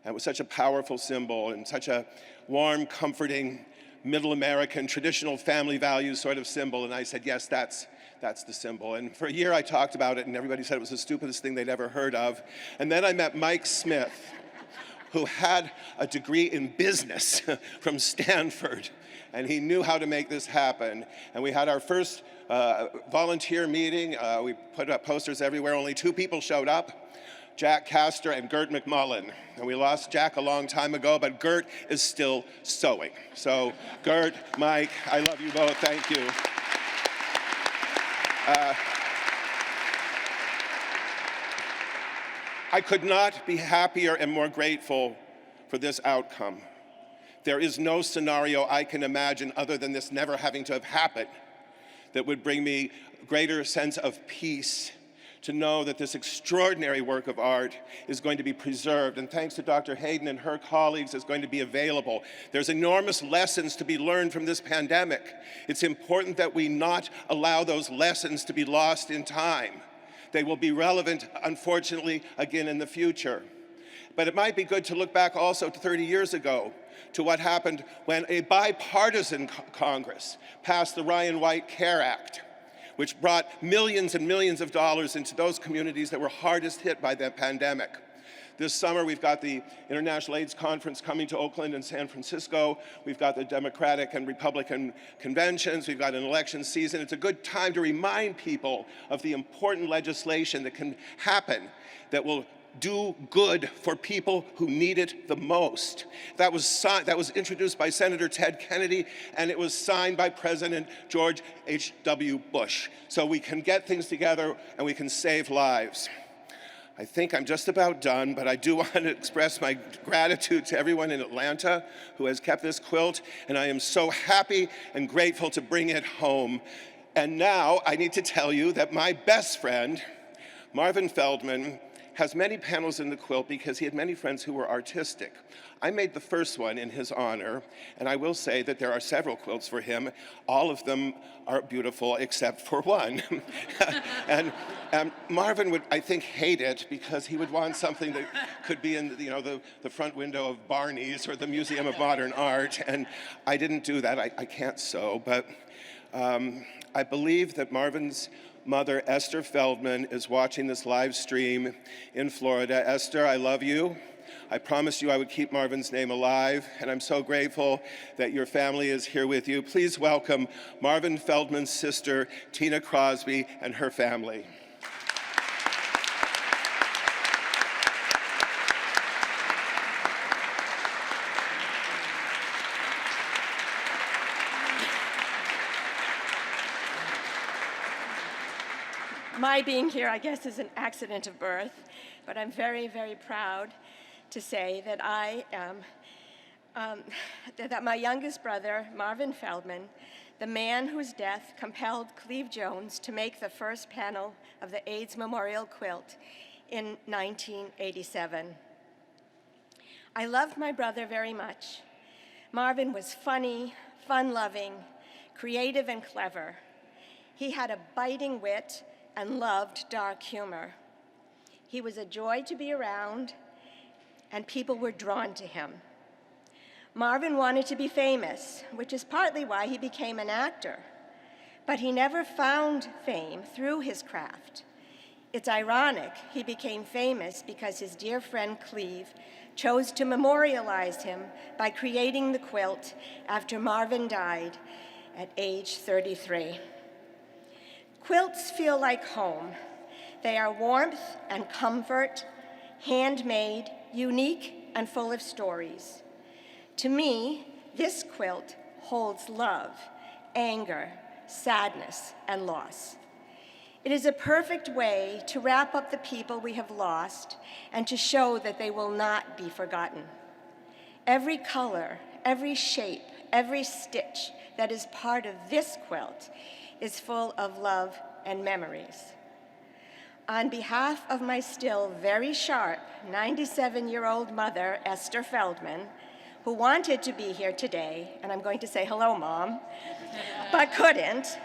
And it was such a powerful symbol and such a warm, comforting, middle American, traditional family values sort of symbol. And I said, yes, that's the symbol. And for a year I talked about it, and everybody said it was the stupidest thing they'd ever heard of. And then I met Mike Smith, who had a degree in business from Stanford, and he knew how to make this happen. And we had our first volunteer meeting. We put up posters everywhere. Only 2 people showed up, Jack Castor and Gert McMullen. And we lost Jack a long time ago, but Gert is still sewing. So Gert, Mike, I love you both. Thank you. I could not be happier and more grateful for this outcome. There is no scenario I can imagine other than this never having to have happened that would bring me a greater sense of peace to know that this extraordinary work of art is going to be preserved, and thanks to Dr. Hayden and her colleagues, is going to be available. There's enormous lessons to be learned from this pandemic. It's important that we not allow those lessons to be lost in time. They will be relevant, unfortunately, again in the future. But it might be good to look back also to 30 years ago to what happened when a bipartisan Congress passed the Ryan White CARE Act, which brought millions and millions of dollars into those communities that were hardest hit by the pandemic. This summer, we've got the International AIDS Conference coming to Oakland and San Francisco. We've got the Democratic and Republican conventions. We've got an election season. It's a good time to remind people of the important legislation that can happen that will do good for people who need it the most. That was introduced by Senator Ted Kennedy, and it was signed by President George H.W. Bush. So we can get things together and we can save lives. I think I'm just about done, but I do want to express my gratitude to everyone in Atlanta who has kept this quilt, and I am so happy and grateful to bring it home. And now I need to tell you that my best friend, Marvin Feldman, has many panels in the quilt because he had many friends who were artistic. I made the first one in his honor, and I will say that there are several quilts for him. All of them are beautiful except for one. and Marvin would, I think, hate it because he would want something that could be in the front window of Barney's or the Museum of Modern Art, and I didn't do that. I can't sew, but I believe that Marvin's mother, Esther Feldman, is watching this live stream in Florida. Esther, I love you. I promised you I would keep Marvin's name alive, and I'm so grateful that your family is here with you. Please welcome Marvin Feldman's sister, Tina Crosby, and her family. My being here, I guess, is an accident of birth, but I'm very, very proud to say that I am, that my youngest brother, Marvin Feldman, the man whose death compelled Cleve Jones to make the first panel of the AIDS Memorial Quilt in 1987. I loved my brother very much. Marvin was funny, fun-loving, creative, and clever. He had a biting wit and loved dark humor. He was a joy to be around, and people were drawn to him. Marvin wanted to be famous, which is partly why he became an actor. But he never found fame through his craft. It's ironic he became famous because his dear friend Cleve chose to memorialize him by creating the quilt after Marvin died at age 33. Quilts feel like home. They are warmth and comfort, handmade, unique, and full of stories. To me, this quilt holds love, anger, sadness, and loss. It is a perfect way to wrap up the people we have lost and to show that they will not be forgotten. Every color, every shape, every stitch that is part of this quilt is full of love and memories. On behalf of my still very sharp 97-year-old mother, Esther Feldman, who wanted to be here today, and I'm going to say hello, Mom, but couldn't,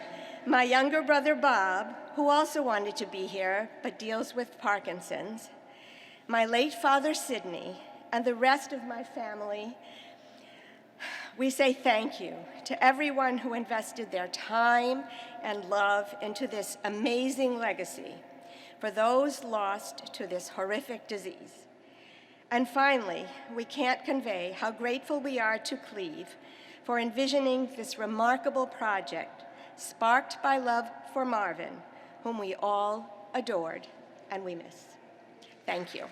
my younger brother, Bob, who also wanted to be here but deals with Parkinson's, my late father, Sidney, and the rest of my family, we say thank you to everyone who invested their time and love into this amazing legacy for those lost to this horrific disease. And finally, we can't convey how grateful we are to Cleve for envisioning this remarkable project sparked by love for Marvin, whom we all adored and we miss. Thank you.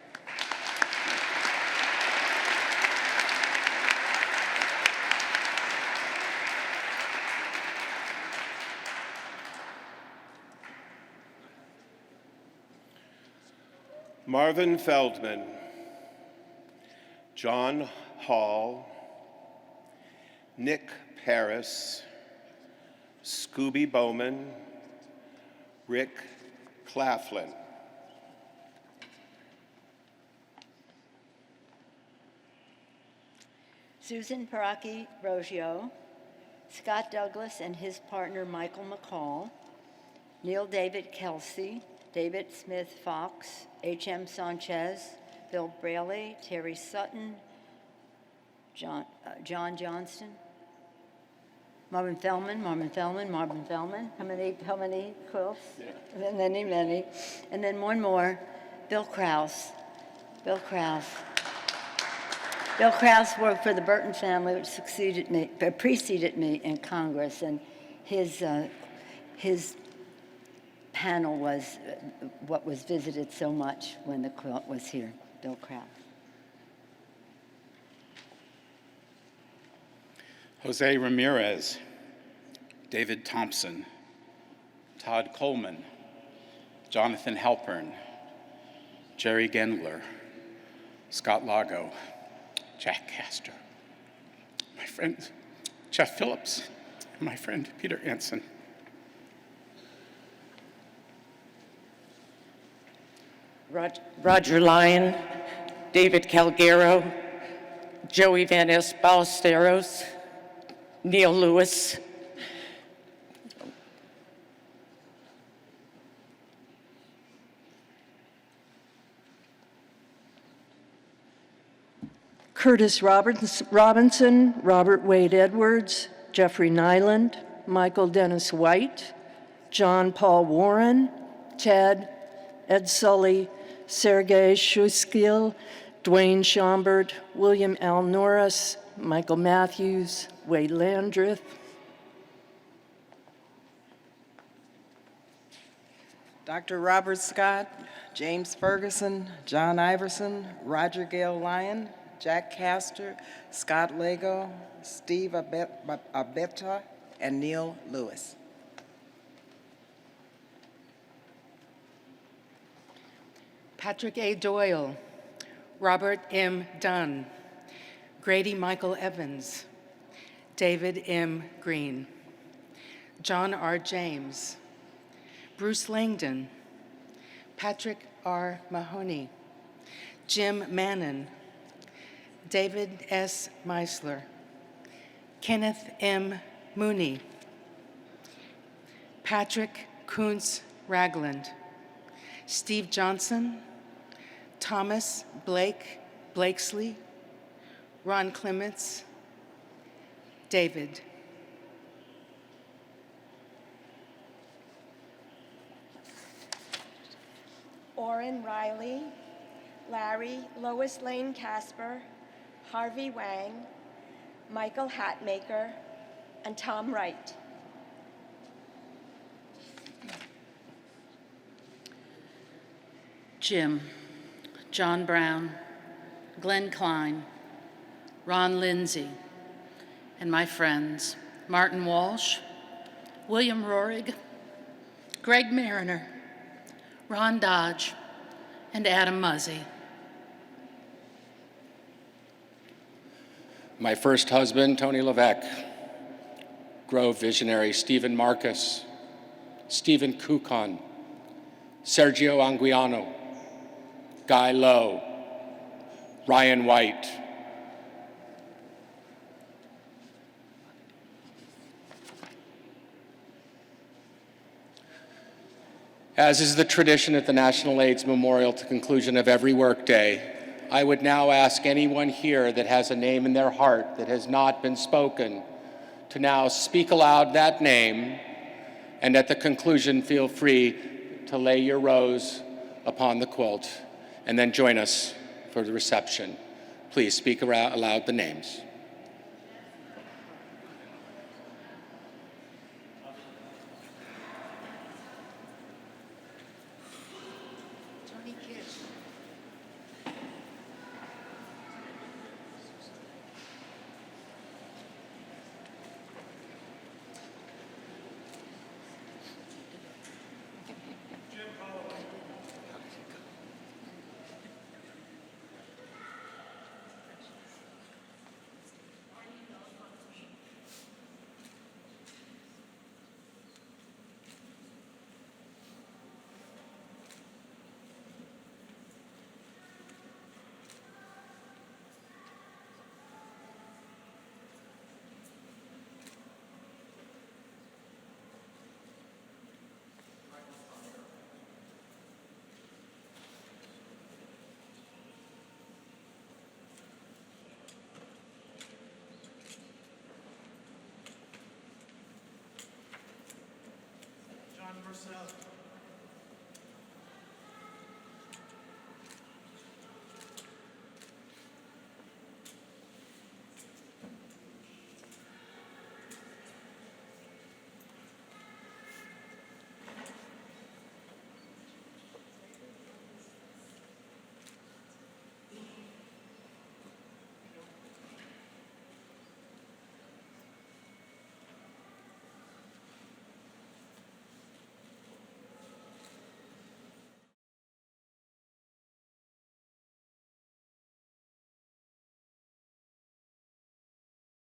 Marvin Feldman, John Hall, Nick Paris, Scooby Bowman, Rick Claflin. Susan Paraki Roggio, Scott Douglas and his partner Michael McCall, Neil David Kelsey, David Smith Fox, H.M. Sanchez, Bill Braley, Terry Sutton, John Johnston, Marvin Feldman. How many quilts? Yeah. Many. And then one more, Bill Krause. Bill Krause worked for the Burton family, which preceded me in Congress, and his panel was what was visited so much when the quilt was here, Bill Krause. Jose Ramirez, David Thompson, Todd Coleman, Jonathan Halpern, Jerry Gendler, Scott Lago, Jack Castor, my friend Jeff Phillips, and my friend Peter Anson. Roger Lyon, David Calgaro, Joey Van Es Ballesteros, Neil Lewis. Curtis Robinson, Robert Wade Edwards, Jeffrey Nyland, Michael Dennis White, John Paul Warren, Ted, Ed Sully, Sergei Shuskil, Dwayne Schomburg, William L. Norris, Michael Matthews, Wade Landreth. Dr. Robert Scott, James Ferguson, John Iverson, Roger Gale Lyon, Jack Castor, Scott Lego, Steve Abeta, and Neil Lewis. Patrick A. Doyle, Robert M. Dunn, Grady Michael Evans, David M. Green, John R. James, Bruce Langdon, Patrick R. Mahoney, Jim Mannon, David S. Meisler, Kenneth M. Mooney, Patrick Kuntz Ragland, Steve Johnson, Thomas Blake Blakesley, Ron Clements, David. Orrin Riley, Larry Lois Lane Casper, Harvey Wang, Michael Hatmaker, and Tom Wright. Jim, John Brown, Glenn Klein, Ron Lindsay, and my friends, Martin Walsh, William Roerig, Greg Mariner, Ron Dodge, and Adam Muzzy. My first husband, Tony Levesque, Grove visionary Stephen Marcus, Stephen Kukan, Sergio Anguiano, Guy Lowe, Ryan White. As is the tradition at the National AIDS Memorial at the conclusion of every workday, I would now ask anyone here that has a name in their heart that has not been spoken to now speak aloud that name, and at the conclusion feel free to lay your rose upon the quilt and then join us for the reception. Please speak aloud the names.